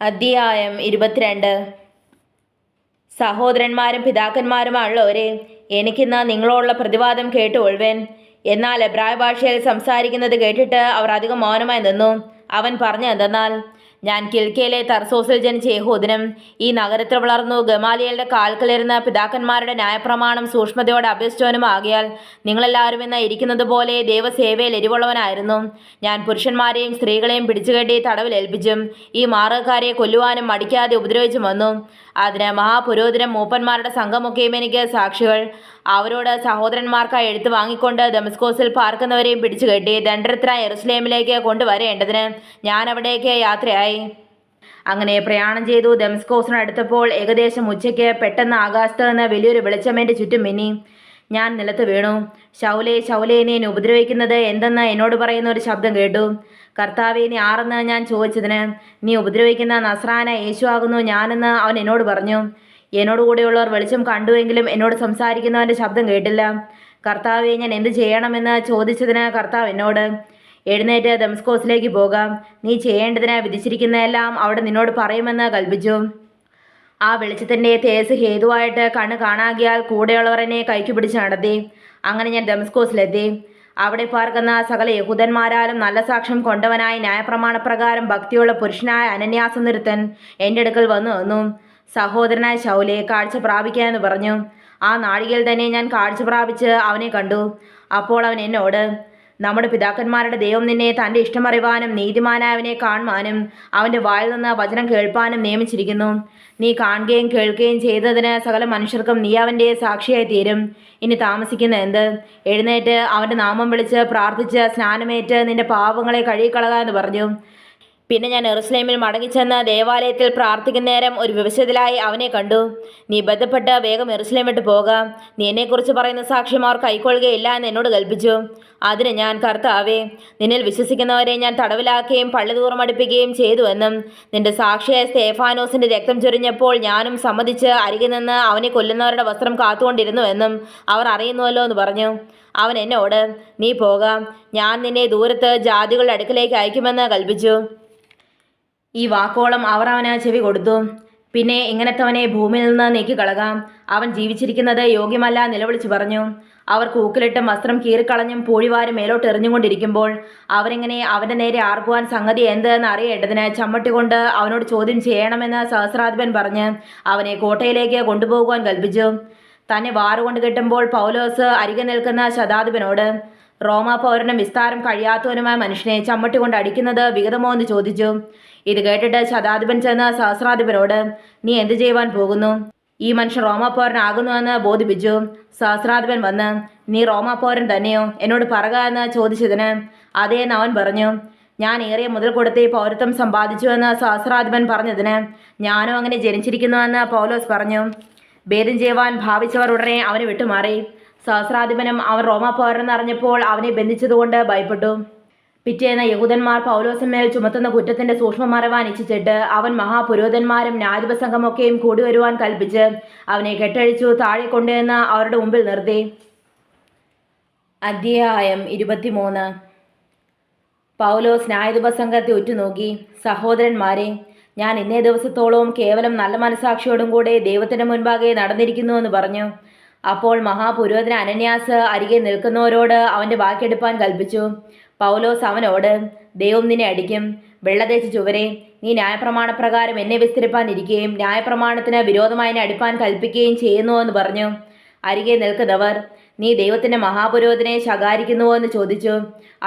അധ്യായം 22. സഹോദരന്മാരും പിതാക്കന്മാരുമായുള്ളവരെ, എനിക്കിന്ന് നിങ്ങളോടുള്ള പ്രതിവാദം കേട്ടുകൊള്ളുവേൻ. എന്നാൽ എബ്രായ ഭാഷയിൽ സംസാരിക്കുന്നത് കേട്ടിട്ട് അവർ അധികം മൗനമായി നിന്നു. അവൻ പറഞ്ഞു എന്തെന്നാൽ, ഞാൻ കിൽക്കയിലെ തർസോസിൽ ജനിച്ച യഹൂദനും ഈ നഗരത്തിൽ വളർന്നു ഗമാലിയലിന്റെ കാൽക്കലിരുന്ന പിതാക്കന്മാരുടെ ന്യായപ്രമാണം സൂക്ഷ്മതയോടെ അഭ്യസിച്ചവനും ആകിയാൽ നിങ്ങളെല്ലാവരും ഇന്ന് ഇരിക്കുന്നത് പോലെ ദൈവസേവയിൽ എരിവുള്ളവനായിരുന്നു. ഞാൻ പുരുഷന്മാരെയും സ്ത്രീകളെയും പിടിച്ചുകെട്ടി തടവിൽ ഏൽപ്പിച്ചും ഈ മാർഗ്ഗക്കാരെ കൊല്ലുവാനും മടിക്കാതെ ഉപദ്രവിച്ചും വന്നു. അതിന് മഹാപുരോഹിതരും മൂപ്പന്മാരുടെ സംഘമൊക്കെയും എനിക്ക് സാക്ഷികൾ. അവരോട് സഹോദരന്മാർക്കായി എഴുത്ത് വാങ്ങിക്കൊണ്ട് ദമസ്കോസിൽ പാർക്കുന്നവരെയും പിടിച്ചുകെട്ടി ദണ്ഡനത്തിനായി യെരുശലേമിലേക്ക് കൊണ്ടുവരേണ്ടതിന് ഞാൻ അവിടേക്ക് യാത്രയായി. അങ്ങനെ പ്രയാണം ചെയ്തു ദമസ്കോസിനടുത്തപ്പോൾ ഏകദേശം ഉച്ചയ്ക്ക് പെട്ടെന്ന് ആകാശത്ത് നിന്ന് വലിയൊരു വെളിച്ചം എൻ്റെ ചുറ്റും മിന്നി. ഞാൻ നിലത്ത് വീണു. ശൗലേ, ശൗലേ, നീ എന്നെ ഉപദ്രവിക്കുന്നത് എന്തെന്ന് എന്നോട് പറയുന്ന ഒരു ശബ്ദം കേട്ടു. കർത്താവേ, നീ ആരെന്ന് ഞാൻ ചോദിച്ചതിന്, നീ ഉപദ്രവിക്കുന്ന നസ്രായന യേശു ആകുന്നു ഞാനെന്ന് അവൻ എന്നോട് പറഞ്ഞു. എന്നോടുകൂടെയുള്ളവർ വെളിച്ചം കണ്ടുവെങ്കിലും എന്നോട് സംസാരിക്കുന്നവൻ്റെ ശബ്ദം കേട്ടില്ല. കർത്താവേ, ഞാൻ എന്ത് ചെയ്യണമെന്ന് ചോദിച്ചതിന് കർത്താവ് എന്നോട്, എഴുന്നേറ്റ് ദമസ്കോസിലേക്ക് പോകാം. നീ ചെയ്യേണ്ടതിന് വിധിച്ചിരിക്കുന്നതെല്ലാം അവിടെ നിന്നോട് പറയുമെന്ന് കൽപ്പിച്ചു. ആ വെളിച്ചത്തിൻ്റെ തേജസ് ഹേതുവായിട്ട് കണ്ണ് കാണാകിയാൽ കൂടെയുള്ളവർ എന്നെ കൈക്ക് പിടിച്ച് നടത്തി. അങ്ങനെ ഞാൻ ദമസ്കോസിലെത്തി. അവിടെ പാർക്കുന്ന സകല യഹൂദന്മാരാലും നല്ല സാക്ഷ്യം കൊണ്ടവനായി ന്യായപ്രമാണപ്രകാരം ഭക്തിയുള്ള പുരുഷനായ അനന്യാസ് എന്നൊരുത്തൻ എൻ്റെ അടുക്കൽ വന്നു. സഹോദരനായ ശൗലേ, കാഴ്ച പ്രാപിക്കാമെന്ന് പറഞ്ഞു. ആ നാഴികയിൽ തന്നെ ഞാൻ കാഴ്ച പ്രാപിച്ച് അവനെ കണ്ടു. അപ്പോൾ അവൻ എന്നോട്, നമ്മുടെ പിതാക്കന്മാരുടെ ദൈവം നിന്നെ തൻ്റെ ഇഷ്ടമറിവാനും നീതിമാനായവനെ കാണുവാനും അവൻ്റെ വായിൽ നിന്ന് വചനം കേൾപ്പാനും നിയമിച്ചിരിക്കുന്നു. നീ കാണുകയും കേൾക്കുകയും ചെയ്തതിന് സകല മനുഷ്യർക്കും നീ അവൻ്റെ സാക്ഷിയായി തീരും. ഇനി താമസിക്കുന്ന എന്ത്? എഴുന്നേറ്റ് അവൻ്റെ നാമം വിളിച്ച് പ്രാർത്ഥിച്ച് സ്നാനമേറ്റ് നിന്റെ പാപങ്ങളെ കഴുകിക്കളക എന്ന് പറഞ്ഞു. പിന്നെ ഞാൻ യെരുശലേമിൽ മടങ്ങിച്ചെന്ന് ദേവാലയത്തിൽ പ്രാർത്ഥിക്കുന്ന നേരം ഒരു വിവശതയിലായി അവനെ കണ്ടു. നീ ബന്ധപ്പെട്ട് വേഗം യെരുശലേം വിട്ട് പോകാം. നീ എന്നെക്കുറിച്ച് പറയുന്ന സാക്ഷ്യം അവർ കൈക്കൊള്ളുകയില്ല എന്ന് എന്നോട് കൽപ്പിച്ചു. അതിന് ഞാൻ, കർത്താവേ, നിന്നിൽ വിശ്വസിക്കുന്നവരെ ഞാൻ തടവിലാക്കുകയും പള്ളിതോറും അടുപ്പിക്കുകയും ചെയ്തുവെന്നും നിന്റെ സാക്ഷിയായ സ്തേഫാനോസിന്റെ രക്തം ചൊരിഞ്ഞപ്പോൾ ഞാനും സമ്മതിച്ച് അരികെ നിന്ന് അവനെ കൊല്ലുന്നവരുടെ വസ്ത്രം കാത്തുകൊണ്ടിരുന്നുവെന്നും അവർ അറിയുന്നുവല്ലോ എന്ന് പറഞ്ഞു. അവൻ എന്നോട്, നീ പോകാം, ഞാൻ നിന്നെ ദൂരത്ത് ജാതികളുടെ അടുക്കലേക്ക് അയക്കുമെന്ന് കൽപ്പിച്ചു. ഈ വാക്കോളം അവർ അവന് ചെവി കൊടുത്തു. പിന്നെ ഇങ്ങനത്തവനെ ഭൂമിയിൽ നിന്ന് നീക്കിക്കളകാം, അവൻ ജീവിച്ചിരിക്കുന്നത് യോഗ്യമല്ല നിലവിളിച്ചു പറഞ്ഞു. അവർ കൂക്കിലിട്ടും വസ്ത്രം കീറിക്കളഞ്ഞും പൂഴിവാരും മേലോട്ട് എറിഞ്ഞുകൊണ്ടിരിക്കുമ്പോൾ അവരിങ്ങനെ അവൻ്റെ നേരെ ആർക്കുവാൻ സംഗതി എന്തെന്ന് അറിയേണ്ടതിന് ചമ്മട്ടി കൊണ്ട് അവനോട് ചോദ്യം ചെയ്യണമെന്ന് സഹസ്രാധിപൻ പറഞ്ഞ് അവനെ കോട്ടയിലേക്ക് കൊണ്ടുപോകുവാൻ കൽപ്പിച്ചു. തന്നെ വാറുകൊണ്ട് കെട്ടുമ്പോൾ പൗലോസ് അരികെ നിൽക്കുന്ന ശതാധിപനോട്, റോമാ പൗരനും വിസ്താരം കഴിയാത്തവനുമായ മനുഷ്യനെ ചമ്മട്ടി കൊണ്ട് അടിക്കുന്നത് വിഹിതമോ എന്ന് ചോദിച്ചു. ഇത് കേട്ടിട്ട് ശതാധിപൻ ചെന്ന് സഹസ്രാധിപനോട്, നീ എന്ത് ചെയ്യുവാൻ പോകുന്നു? ഈ മനുഷ്യൻ റോമാ പൗരനാകുന്നുവെന്ന് ബോധിപ്പിച്ചു. സഹസ്രാധിപൻ വന്ന്, നീ റോമാ പൗരൻ തന്നെയോ? എന്നോട് പറക എന്ന് ചോദിച്ചതിന് അതേ എന്ന് അവൻ പറഞ്ഞു. ഞാൻ ഏറിയ മുതൽ കൊടുത്ത് ഈ പൗരത്വം സമ്പാദിച്ചുവെന്ന് സഹസ്രാധിപൻ പറഞ്ഞതിന് ഞാനും അങ്ങനെ ജനിച്ചിരിക്കുന്നുവെന്ന് പൗലോസ് പറഞ്ഞു. ഭേദം ചെയ്യുവാൻ ഭാവിച്ചവർ ഉടനെ അവനെ വിട്ടുമാറി. സഹസ്രാധിപനും അവൻ റോമാ പൗരനെന്ന് അറിഞ്ഞപ്പോൾ അവനെ ബന്ധിച്ചതുകൊണ്ട് ഭയപ്പെട്ടു. പിറ്റേന്ന് യഹൂദന്മാർ പൗലോസിന്മേൽ ചുമത്തുന്ന കുറ്റത്തിന്റെ സൂക്ഷ്മം അറിവാൻ ഇച്ഛിച്ചിട്ട് അവൻ മഹാപുരോഹിതന്മാരും ന്യായാധിപ സംഘമൊക്കെയും കൂടി വരുവാൻ കൽപ്പിച്ച് അവനെ കെട്ടഴിച്ചു താഴെ കൊണ്ടുവന്ന് അവരുടെ മുമ്പിൽ നിർത്തി. അധ്യായം 23. പൗലോസ് ന്യായാധിപ സംഘത്തെ ഉറ്റുനോക്കി, സഹോദരന്മാരെ, ഞാൻ ഇന്നേ ദിവസത്തോളം കേവലം നല്ല മനസാക്ഷിയോടും കൂടെ ദൈവത്തിന് മുൻപാകെ നടന്നിരിക്കുന്നുവെന്ന് പറഞ്ഞു. അപ്പോൾ മഹാപുരോഹിതൻ അനന്യാസ് അരികെ നിൽക്കുന്നവരോട് അവൻ്റെ വാക്കെടുപ്പാൻ കൽപ്പിച്ചു. പൗലോസ് അവനോട്, ദൈവം നിന്നെ അടിക്കും, വെള്ളതേച്ച് ചുവരെ, നീ ന്യായപ്രമാണപ്രകാരം എന്നെ വിസ്തരിപ്പാനിരിക്കുകയും ന്യായപ്രമാണത്തിന് വിരോധമായി എന്നെ അടിപ്പാൻ കൽപ്പിക്കുകയും ചെയ്യുന്നുവോ എന്ന് പറഞ്ഞു. അരികെ നിൽക്കുന്നവർ, നീ ദൈവത്തിൻ്റെ മഹാപുരോഹിതനെ ശകാരിക്കുന്നുവോ എന്ന് ചോദിച്ചു.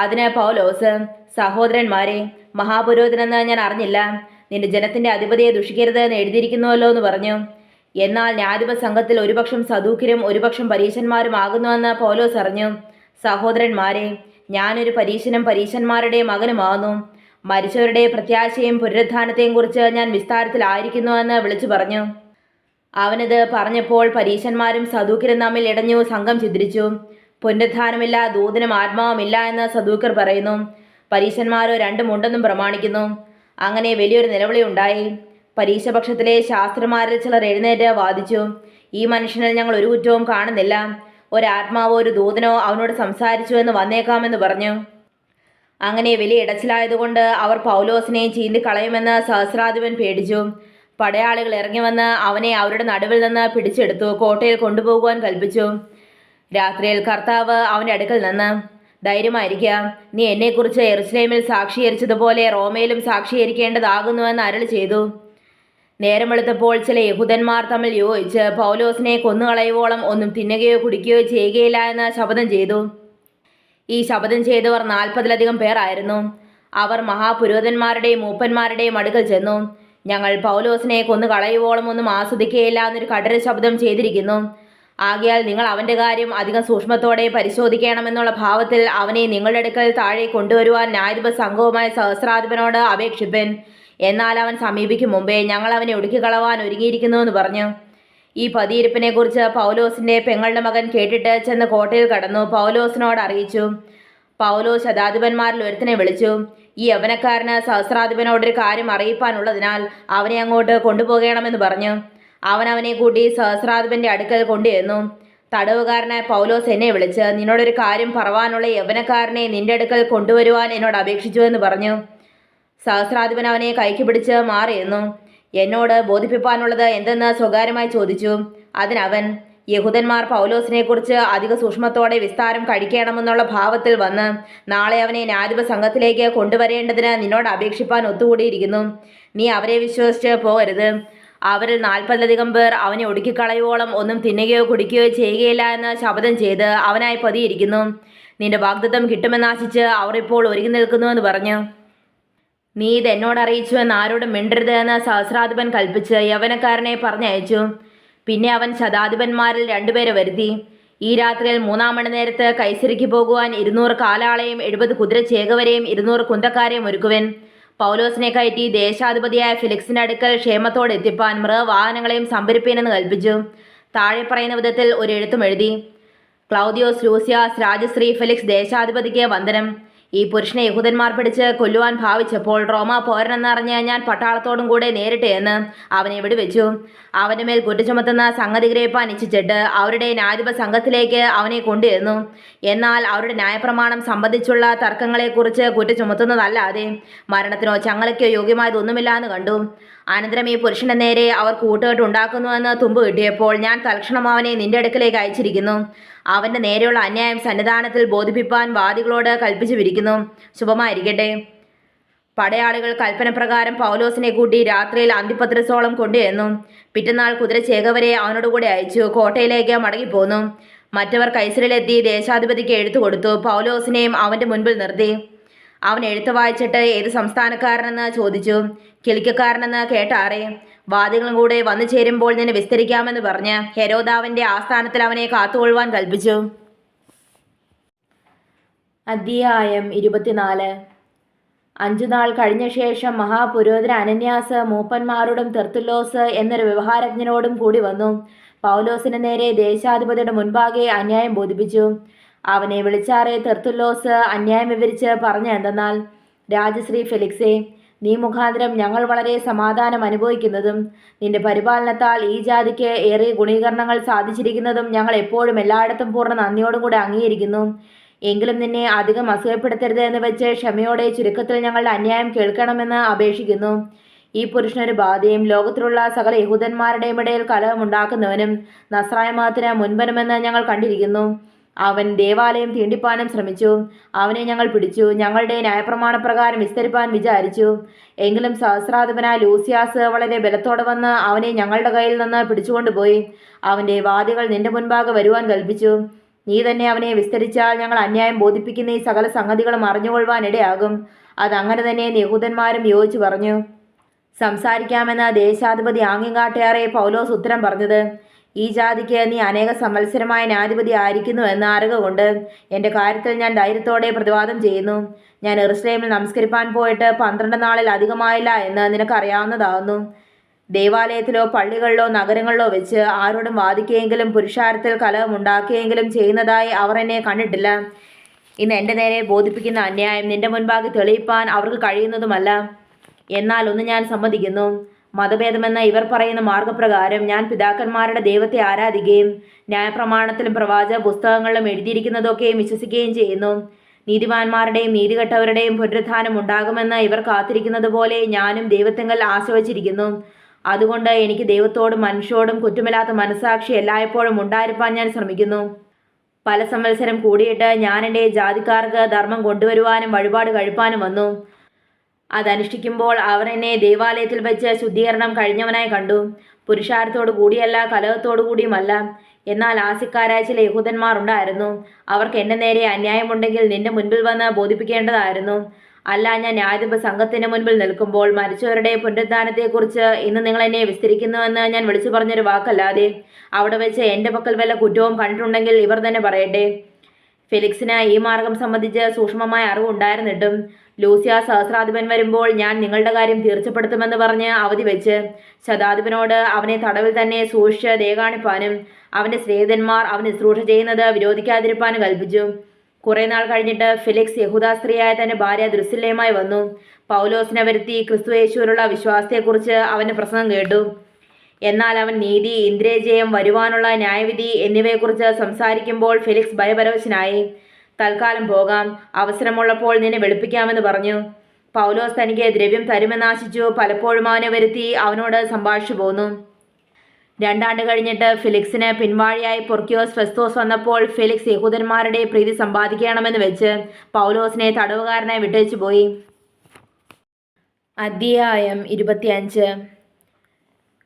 അതിന് പൗലോസ്, സഹോദരന്മാരെ, മഹാപുരോഹിതനെന്ന് ഞാൻ അറിഞ്ഞില്ല, നിന്റെ ജനത്തിൻ്റെ അധിപതിയെ ദുഷിക്കരുത് എന്ന് എഴുതിയിരിക്കുന്നുവല്ലോ എന്ന് പറഞ്ഞു. എന്നാൽ ന്യായാധിപ സംഘത്തിൽ ഒരുപക്ഷം സദൂക്യരും ഒരുപക്ഷം പരീശന്മാരും ആകുന്നുവെന്ന് പൗലോസ് അറിഞ്ഞു. സഹോദരന്മാരെ, ഞാനൊരു പരീശനും പരീശന്മാരുടെ മകനുമാകുന്നു. മരിച്ചവരുടെ പ്രത്യാശയും പുനരുത്ഥാനത്തെയും കുറിച്ച് ഞാൻ വിസ്താരത്തിലായിരിക്കുന്നുവെന്ന് വിളിച്ചു പറഞ്ഞു. അവനത് പറഞ്ഞപ്പോൾ പരീശന്മാരും സദൂക്യരും തമ്മിൽ ഇടഞ്ഞു സംഘം ഛിദ്രിച്ചു. പുനരുത്ഥാനമില്ല, ദൂതനും ആത്മാവുമില്ല എന്ന് സദൂക്യർ പറയുന്നു. പരീശന്മാരോ രണ്ടും ഉണ്ടെന്നും പ്രമാണിക്കുന്നു. അങ്ങനെ വലിയൊരു നിലവിളി ഉണ്ടായി. പരീശപക്ഷത്തിലെ ശാസ്ത്രന്മാരിൽ ചിലർ എഴുന്നേറ്റ് വാദിച്ചു, ഈ മനുഷ്യനിൽ ഞങ്ങൾ ഒരു കുറ്റവും കാണുന്നില്ല, ഒരാത്മാവോ ഒരു ദൂതനോ അവനോട് സംസാരിച്ചു എന്ന് വന്നേക്കാമെന്ന് പറഞ്ഞു. അങ്ങനെ വലിയ ഇടച്ചിലായതുകൊണ്ട് അവർ പൗലോസിനെ ചീന്തിക്കളയുമെന്ന് സഹസ്രാധിപൻ പേടിച്ചു. പടയാളികൾ ഇറങ്ങി വന്ന് അവനെ അവരുടെ നടുവിൽ നിന്ന് പിടിച്ചെടുത്തു കോട്ടയിൽ കൊണ്ടുപോകുവാൻ കൽപ്പിച്ചു. രാത്രിയിൽ കർത്താവ് അവൻ്റെ അടുക്കൽ നിന്ന്, ധൈര്യമായിരിക്കുക, നീ എന്നെക്കുറിച്ച് യെരുശലേമിൽ സാക്ഷീകരിച്ചതുപോലെ റോമയിലും സാക്ഷീകരിക്കേണ്ടതാകുന്നുവെന്ന് അരുളി ചെയ്തു. നേരം വെളുത്തപ്പോൾ ചില യഹൂദന്മാർ തമ്മിൽ യോജിച്ച് പൗലോസിനെ കൊന്നുകളയുവോളം ഒന്നും തിന്നുകയോ കുടിക്കുകയോ ചെയ്യുകയില്ല എന്ന് ശപഥം ചെയ്തു. ഈ ശപഥം ചെയ്തവർ 40-ലധികം പേർ ആയിരുന്നു. അവർ മഹാപുരോഹിതന്മാരുടെയും മൂപ്പന്മാരുടെയും അടുക്കൽ ചെന്നു, ഞങ്ങൾ പൗലോസിനെ കൊന്നുകളയുവോളം ഒന്നും ആസ്വദിക്കുകയില്ല എന്നൊരു കഠിന ശബ്ദം ചെയ്തിരിക്കുന്നു. ആകയാൽ നിങ്ങൾ അവൻ്റെ കാര്യം അധികം സൂക്ഷ്മത്തോടെ പരിശോധിക്കണമെന്നുള്ള ഭാവത്തിൽ അവനെ നിങ്ങളുടെ അടുക്കൽ താഴെ കൊണ്ടുവരുവാൻ ന്യായാധിപ സംഘവുമായ സഹസ്രാധിപനോട് അപേക്ഷിപ്പൻ. എന്നാൽ അവൻ സമീപിക്കും മുമ്പേ ഞങ്ങൾ അവനെ ഒടുക്കിക്കളവാൻ ഒരുങ്ങിയിരിക്കുന്നുവെന്ന് പറഞ്ഞു. ഈ പതിയിരിപ്പിനെക്കുറിച്ച് പൗലോസിൻ്റെ പെങ്ങളുടെ മകൻ കേട്ടിട്ട് ചെന്ന് കോട്ടയിൽ കടന്നു പൗലോസിനോട് അറിയിച്ചു. പൗലോസ് ശതാധിപന്മാരിൽ ഒരുത്തനെ വിളിച്ചു. ഈ യവനക്കാരന് സഹസ്രാധിപനോടൊരു കാര്യം അറിയിപ്പാനുള്ളതിനാൽ അവനെ അങ്ങോട്ട് കൊണ്ടുപോകണമെന്ന് പറഞ്ഞു. അവനെ കൂട്ടി സഹസ്രാധിപൻ്റെ അടുക്കൽ കൊണ്ടുചെന്നു. തടവുകാരനായ പൗലോസ് എന്നെ വിളിച്ച് നിന്നോടൊരു കാര്യം പറവാനുള്ള യവനക്കാരനെ നിന്റെ അടുക്കൽ കൊണ്ടുവരുവാൻ എന്നോട് അപേക്ഷിച്ചു എന്ന് പറഞ്ഞു. സഹസ്രാധിപൻ അവനെ കൈക്ക് പിടിച്ച് മാറിയെന്നു. എന്നോട് ബോധിപ്പിക്കാനുള്ളത് എന്തെന്ന് സ്വകാര്യമായി ചോദിച്ചു. അതിനവൻ, യഹൂദന്മാർ പൗലോസിനെക്കുറിച്ച് അധിക സൂക്ഷ്മത്തോടെ വിസ്താരം കഴിക്കണമെന്നുള്ള ഭാവത്തിൽ വന്ന് നാളെ അവനെ ന്യായാധിപ സംഘത്തിലേക്ക് കൊണ്ടുവരേണ്ടതിന് നിന്നോട് അപേക്ഷിപ്പാൻ ഒത്തുകൂടിയിരിക്കുന്നു. നീ അവരെ വിശ്വസിച്ച് പോകരുത്. അവരിൽ 40-ലധികം പേർ അവനെ ഒടുക്കിക്കളയുവോളം ഒന്നും തിന്നുകയോ കുടിക്കുകയോ ചെയ്യുകയില്ല എന്ന് ശപഥം ചെയ്ത് അവനായി പതിയിരിക്കുന്നു. നിന്റെ വാഗ്ദത്തം കിട്ടുമെന്നാശിച്ച് അവർ ഇപ്പോൾ ഒരുങ്ങി നിൽക്കുന്നുവെന്ന് പറഞ്ഞു. നീ ഇത് എന്നോട് അറിയിച്ചു എന്ന് ആരോടും മിണ്ടരുത് എന്ന് സഹസ്രാധിപൻ കൽപ്പിച്ച് യവനക്കാരനെ പറഞ്ഞയച്ചു. പിന്നെ അവൻ ശതാധിപന്മാരിൽ 2 പേരെ വരുത്തി. ഈ രാത്രിയിൽ 3-ാം മണിനേരത്ത് കൈസരിക്ക് പോകുവാൻ 200 കാലാളെയും 70 കുതിരച്ചേകവരെയും 200 കുന്തക്കാരെയും ഒരുക്കുവൻ. പൗലോസിനെ കയറ്റി ദേശാധിപതിയായ ഫെലിക്സിന്റെ അടുക്കൽ ക്ഷേമത്തോടെ എത്തിപ്പാൻ മൃഗവാഹനങ്ങളെയും സംഭരിപ്പീനെന്ന് കൽപ്പിച്ചു. താഴെ പറയുന്ന വിധത്തിൽ ഒരു എഴുത്തും എഴുതി. ക്ലൗദിയോസ് ലൂസിയാസ് രാജശ്രീ ഫെലിക്സ് ദേശാധിപതിക്ക് വന്ദനം. ഈ പുരുഷനെ യഹൂദന്മാർ പിടിച്ച് കൊല്ലുവാൻ ഭാവിച്ചപ്പോൾ റോമ പോരനെന്നറിഞ്ഞ് ഞാൻ പട്ടാളത്തോടും കൂടെ നേരിട്ട് എന്ന് അവനെ വെടിവെച്ചു. അവൻ്റെ മേൽ കുറ്റം ചുമത്തുന്ന സംഗതി ഗ്രഹിപ്പാൻ ഇച്ഛിച്ചിട്ട് അവരുടെ ന്യായാധിപ സംഘത്തിലേക്ക് അവനെ കൊണ്ടുവന്നു. എന്നാൽ അവരുടെ ന്യായപ്രമാണം സംബന്ധിച്ചുള്ള തർക്കങ്ങളെക്കുറിച്ച് കുറ്റം ചുമത്തുന്നതല്ലാതെ മരണത്തിനോ ചങ്ങലയ്ക്കോ യോഗ്യമായതൊന്നുമില്ല എന്ന് കണ്ടു. അനന്തരം ഈ പുരുഷന്റെ നേരെ അവർ കൂട്ടുകെട്ട് ഉണ്ടാക്കുന്നുവെന്ന് തുമ്പ് കിട്ടിയപ്പോൾ ഞാൻ തൽക്ഷണം അവനെ നിന്റെ അടുക്കലേക്ക് അയച്ചിരിക്കുന്നു. അവൻ്റെ നേരെയുള്ള അന്യായം സന്നിധാനത്തിൽ ബോധിപ്പിപ്പാൻ വാദികളോട് കൽപ്പിച്ചു വിരിക്കുന്നു. ശുഭമായിരിക്കട്ടെ. പടയാളികൾ കൽപ്പനപ്രകാരം പൗലോസിനെ കൂട്ടി രാത്രിയിൽ അന്തിപത്രിസോളം കൊണ്ടുവന്നു. പിറ്റന്നാൾ കുതിരച്ചേകവരെ അവനോടുകൂടെ അയച്ചു കോട്ടയിലേക്ക് മടങ്ങിപ്പോന്നു. മറ്റവർ കൈസരിലെത്തി ദേശാധിപതിക്ക് എഴുത്തു കൊടുത്തു. പൗലോസിനെയും അവൻ്റെ മുൻപിൽ നിർത്തി. അവൻ എഴുത്ത് വായിച്ചിട്ട് ഏത് സംസ്ഥാനക്കാരനെന്ന് ചോദിച്ചു. കിലിക്കക്കാരനെന്ന് കേട്ടാറേ. വാദികളും കൂടെ വന്നു ചേരുമ്പോൾ നിന്നെ വിസ്തരിക്കാമെന്ന് പറഞ്ഞ് ഹെരോദാവിൻ്റെ ആസ്ഥാനത്തിൽ അവനെ കാത്തുകൊള്ളുവാൻ കൽപ്പിച്ചു. അധ്യായം 24. 5 നാൾ കഴിഞ്ഞ ശേഷം മഹാപുരോഹിതൻ അനന്യാസ് മൂപ്പന്മാരോടും തെർത്തുല്ലോസ് എന്നൊരു വ്യവഹാരജ്ഞനോടും കൂടി വന്നു. പൗലോസിന് നേരെ ദേശാധിപതിയുടെ മുൻപാകെ അന്യായം ബോധിപ്പിച്ചു. അവനെ വിളിച്ചാറെ തെർത്തുല്ലോസ് അന്യായം വിവരിച്ച് പറഞ്ഞ എന്തെന്നാൽ, രാജശ്രീ ഫെലിക്സേ, നീ മുഖാന്തരം ഞങ്ങൾ വളരെ സമാധാനം അനുഭവിക്കുന്നതും നിന്റെ പരിപാലനത്താൽ ഈ ജാതിക്ക് ഏറെ ഗുണീകരണങ്ങൾ സാധിച്ചിരിക്കുന്നതും ഞങ്ങൾ എപ്പോഴും എല്ലായിടത്തും പൂർണ്ണ നന്ദിയോടും കൂടെ അംഗീകരിക്കുന്നു. എങ്കിലും നിന്നെ അധികം അസൂയപ്പെടുത്തരുത് എന്ന് വെച്ച് ക്ഷമയോടെ ചുരുക്കത്തിൽ ഞങ്ങളുടെ അന്യായം കേൾക്കണമെന്ന് അപേക്ഷിക്കുന്നു. ഈ പുരുഷനൊരു ബാധയും ലോകത്തിലുള്ള സകല യഹൂദന്മാരുടെയും ഇടയിൽ കലഹമുണ്ടാക്കുന്നവനും നസ്രായ മതത്തിന് മുൻപനുമെന്ന് ഞങ്ങൾ കണ്ടിരിക്കുന്നു. അവൻ ദേവാലയം തീണ്ടിപ്പാനും ശ്രമിച്ചു. അവനെ ഞങ്ങൾ പിടിച്ചു ഞങ്ങളുടെ ന്യായപ്രമാണപ്രകാരം വിസ്തരിപ്പാൻ വിചാരിച്ചു. എങ്കിലും സഹസ്രാധിപനായ ലൂസിയാസ് വളരെ ബലത്തോടെ വന്ന് അവനെ ഞങ്ങളുടെ കയ്യിൽ നിന്ന് പിടിച്ചുകൊണ്ടുപോയി. അവൻ്റെ വാദികൾ നിന്റെ മുൻപാകെ വരുവാൻ കൽപ്പിച്ചു. നീ തന്നെ അവനെ വിസ്തരിച്ചാൽ ഞങ്ങൾ അന്യായം ബോധിപ്പിക്കുന്ന ഈ സകല സംഗതികളും അറിഞ്ഞുകൊള്ളുവാൻ ഇടയാകും. അതങ്ങനെ തന്നെ യഹൂദന്മാരും യോജിച്ചു പറഞ്ഞു. സംസാരിക്കാമെന്ന് ദേശാധിപതി ആംഗ്യം കാട്ടിയാറെ പൗലോസ് ഉത്തരം പറഞ്ഞത്, ഈ ജാതിക്ക് നീ അനേക സംവത്സരമായ ന്യായാധിപതി ആയിരിക്കുന്നു എന്ന് അറിവുകൊണ്ട് എൻ്റെ കാര്യത്തിൽ ഞാൻ ധൈര്യത്തോടെ പ്രതിവാദം ചെയ്യുന്നു. ഞാൻ യെരുശലേമിൽ നമസ്കരിപ്പാൻ പോയിട്ട് 12 നാളിൽ അധികമായില്ല എന്ന് നിനക്കറിയാവുന്നതാകുന്നു. ദേവാലയത്തിലോ പള്ളികളിലോ നഗരങ്ങളിലോ വെച്ച് ആരോടും വാദിക്കുകയെങ്കിലും പുരുഷാരത്തിൽ കലഹമുണ്ടാക്കുകയെങ്കിലും ചെയ്യുന്നതായി അവർ എന്നെ കണ്ടിട്ടില്ല. ഇന്ന് എൻ്റെ നേരെ ബോധിപ്പിക്കുന്ന അന്യായം നിന്റെ മുൻപാകെ തെളിയിപ്പാൻ അവർക്ക് കഴിയുന്നതുമല്ല. എന്നാൽ ഒന്ന് ഞാൻ സമ്മതിക്കുന്നു. മതഭേദമെന്ന ഇവർ പറയുന്ന മാർഗപ്രകാരം ഞാൻ പിതാക്കന്മാരുടെ ദൈവത്തെ ആരാധിക്കുകയും ന്യായപ്രമാണത്തിലും പ്രവാചക പുസ്തകങ്ങളിലും എഴുതിയിരിക്കുന്നതൊക്കെയും വിശ്വസിക്കുകയും ചെയ്യുന്നു. നീതിമാന്മാരുടെയും നീതികെട്ടവരുടെയും പുനരുത്ഥാനം ഉണ്ടാകുമെന്ന് ഇവർ കാത്തിരിക്കുന്നത് പോലെ ഞാനും ദൈവത്തിങ്കൽ ആശ വച്ചിരിക്കുന്നു. അതുകൊണ്ട് എനിക്ക് ദൈവത്തോടും മനുഷ്യരോടും കുറ്റമില്ലാത്ത മനസ്സാക്ഷി എല്ലായ്പ്പോഴും ഉണ്ടായിരിക്കാൻ ഞാൻ ശ്രമിക്കുന്നു. പല സംവത്സരം കൂടിയിട്ട് ഞാൻ എൻ്റെ ജാതിക്കാർക്ക് ധർമ്മം കൊണ്ടുവരുവാനും വഴിപാട് കഴിപ്പാനും വന്നു. അതനുഷ്ഠിക്കുമ്പോൾ അവർ എന്നെ ദേവാലയത്തിൽ വെച്ച് ശുദ്ധീകരണം കഴിഞ്ഞവനായി കണ്ടു. പുരുഷാരത്തോടു കൂടിയല്ല, കലഹത്തോടു കൂടിയുമല്ല. എന്നാൽ ആസ്യക്കാരായ ചില യഹൂദന്മാർ ഉണ്ടായിരുന്നു. അവർക്ക് എൻ്റെ നേരെ അന്യായമുണ്ടെങ്കിൽ നിന്റെ മുൻപിൽ വന്ന് ബോധിപ്പിക്കേണ്ടതായിരുന്നു. അല്ല, ഞാൻ ന്യായാധിപ സംഘത്തിന് മുൻപിൽ നിൽക്കുമ്പോൾ മരിച്ചവരുടെ പുനരുദ്ധാനത്തെക്കുറിച്ച് ഇന്ന് നിങ്ങൾ എന്നെ വിസ്തരിക്കുന്നുവെന്ന് ഞാൻ വിളിച്ചു പറഞ്ഞൊരു വാക്കല്ലാതെ അവിടെ വെച്ച് എൻ്റെ പക്കൽ വല്ല കുറ്റവും കണ്ടിട്ടുണ്ടെങ്കിൽ ഇവർ തന്നെ പറയട്ടെ. ഫെലിക്സിന് ഈ മാർഗം സംബന്ധിച്ച് സൂക്ഷ്മമായ അറിവുണ്ടായിരുന്നിട്ടും ലൂസിയ സഹസ്രാധിപൻ വരുമ്പോൾ ഞാൻ നിങ്ങളുടെ കാര്യം തീർച്ചപ്പെടുത്തുമെന്ന് പറഞ്ഞ് അവധി വെച്ച് ശതാധിപനോട് അവനെ തടവിൽ തന്നെ സൂക്ഷിച്ച് ദയ കാണിപ്പാനും അവൻ്റെ സ്നേഹിതന്മാർ അവന് ശുശ്രൂഷ ചെയ്യുന്നത് വിരോധിക്കാതിരിപ്പാനും കൽപ്പിച്ചു. കുറെ നാൾ കഴിഞ്ഞിട്ട് ഫെലിക്സ് യഹൂദ സ്ത്രീയായ തന്റെ ഭാര്യ ദ്രുസില്ലയുമായി വന്നു. പൗലോസിനെ വരുത്തി ക്രിസ്തുയേശുവിലുള്ള വിശ്വാസത്തെക്കുറിച്ച് അവൻ്റെ പ്രസംഗം കേട്ടു. എന്നാൽ അവൻ നീതി, ഇന്ദ്രിയജയം, വരുവാനുള്ള ന്യായവിധി എന്നിവയെക്കുറിച്ച് സംസാരിക്കുമ്പോൾ ഫെലിക്സ് ഭയപരവശനായി. തൽക്കാലം പോകാം, അവസരമുള്ളപ്പോൾ നിന്നെ വെളുപ്പിക്കാമെന്ന് പറഞ്ഞു. പൗലോസ് തനിക്ക് ദ്രവ്യം തരുമെന്നാശിച്ചു പലപ്പോഴും അവനെ വരുത്തി അവനോട് സംഭാഷിച്ചു പോന്നു. 2 ആണ്ട് കഴിഞ്ഞിട്ട് ഫെലിക്സിന് പിൻവാഴിയായി പൊർക്കിയോസ് ഫെസ്തോസ് വന്നപ്പോൾ ഫെലിക്സ് യഹൂദന്മാരുടെ പ്രീതി സമ്പാദിക്കണമെന്ന് വെച്ച് പൗലോസിനെ തടവുകാരനായി വിട്ടേച്ചു പോയി. അധ്യായം 25.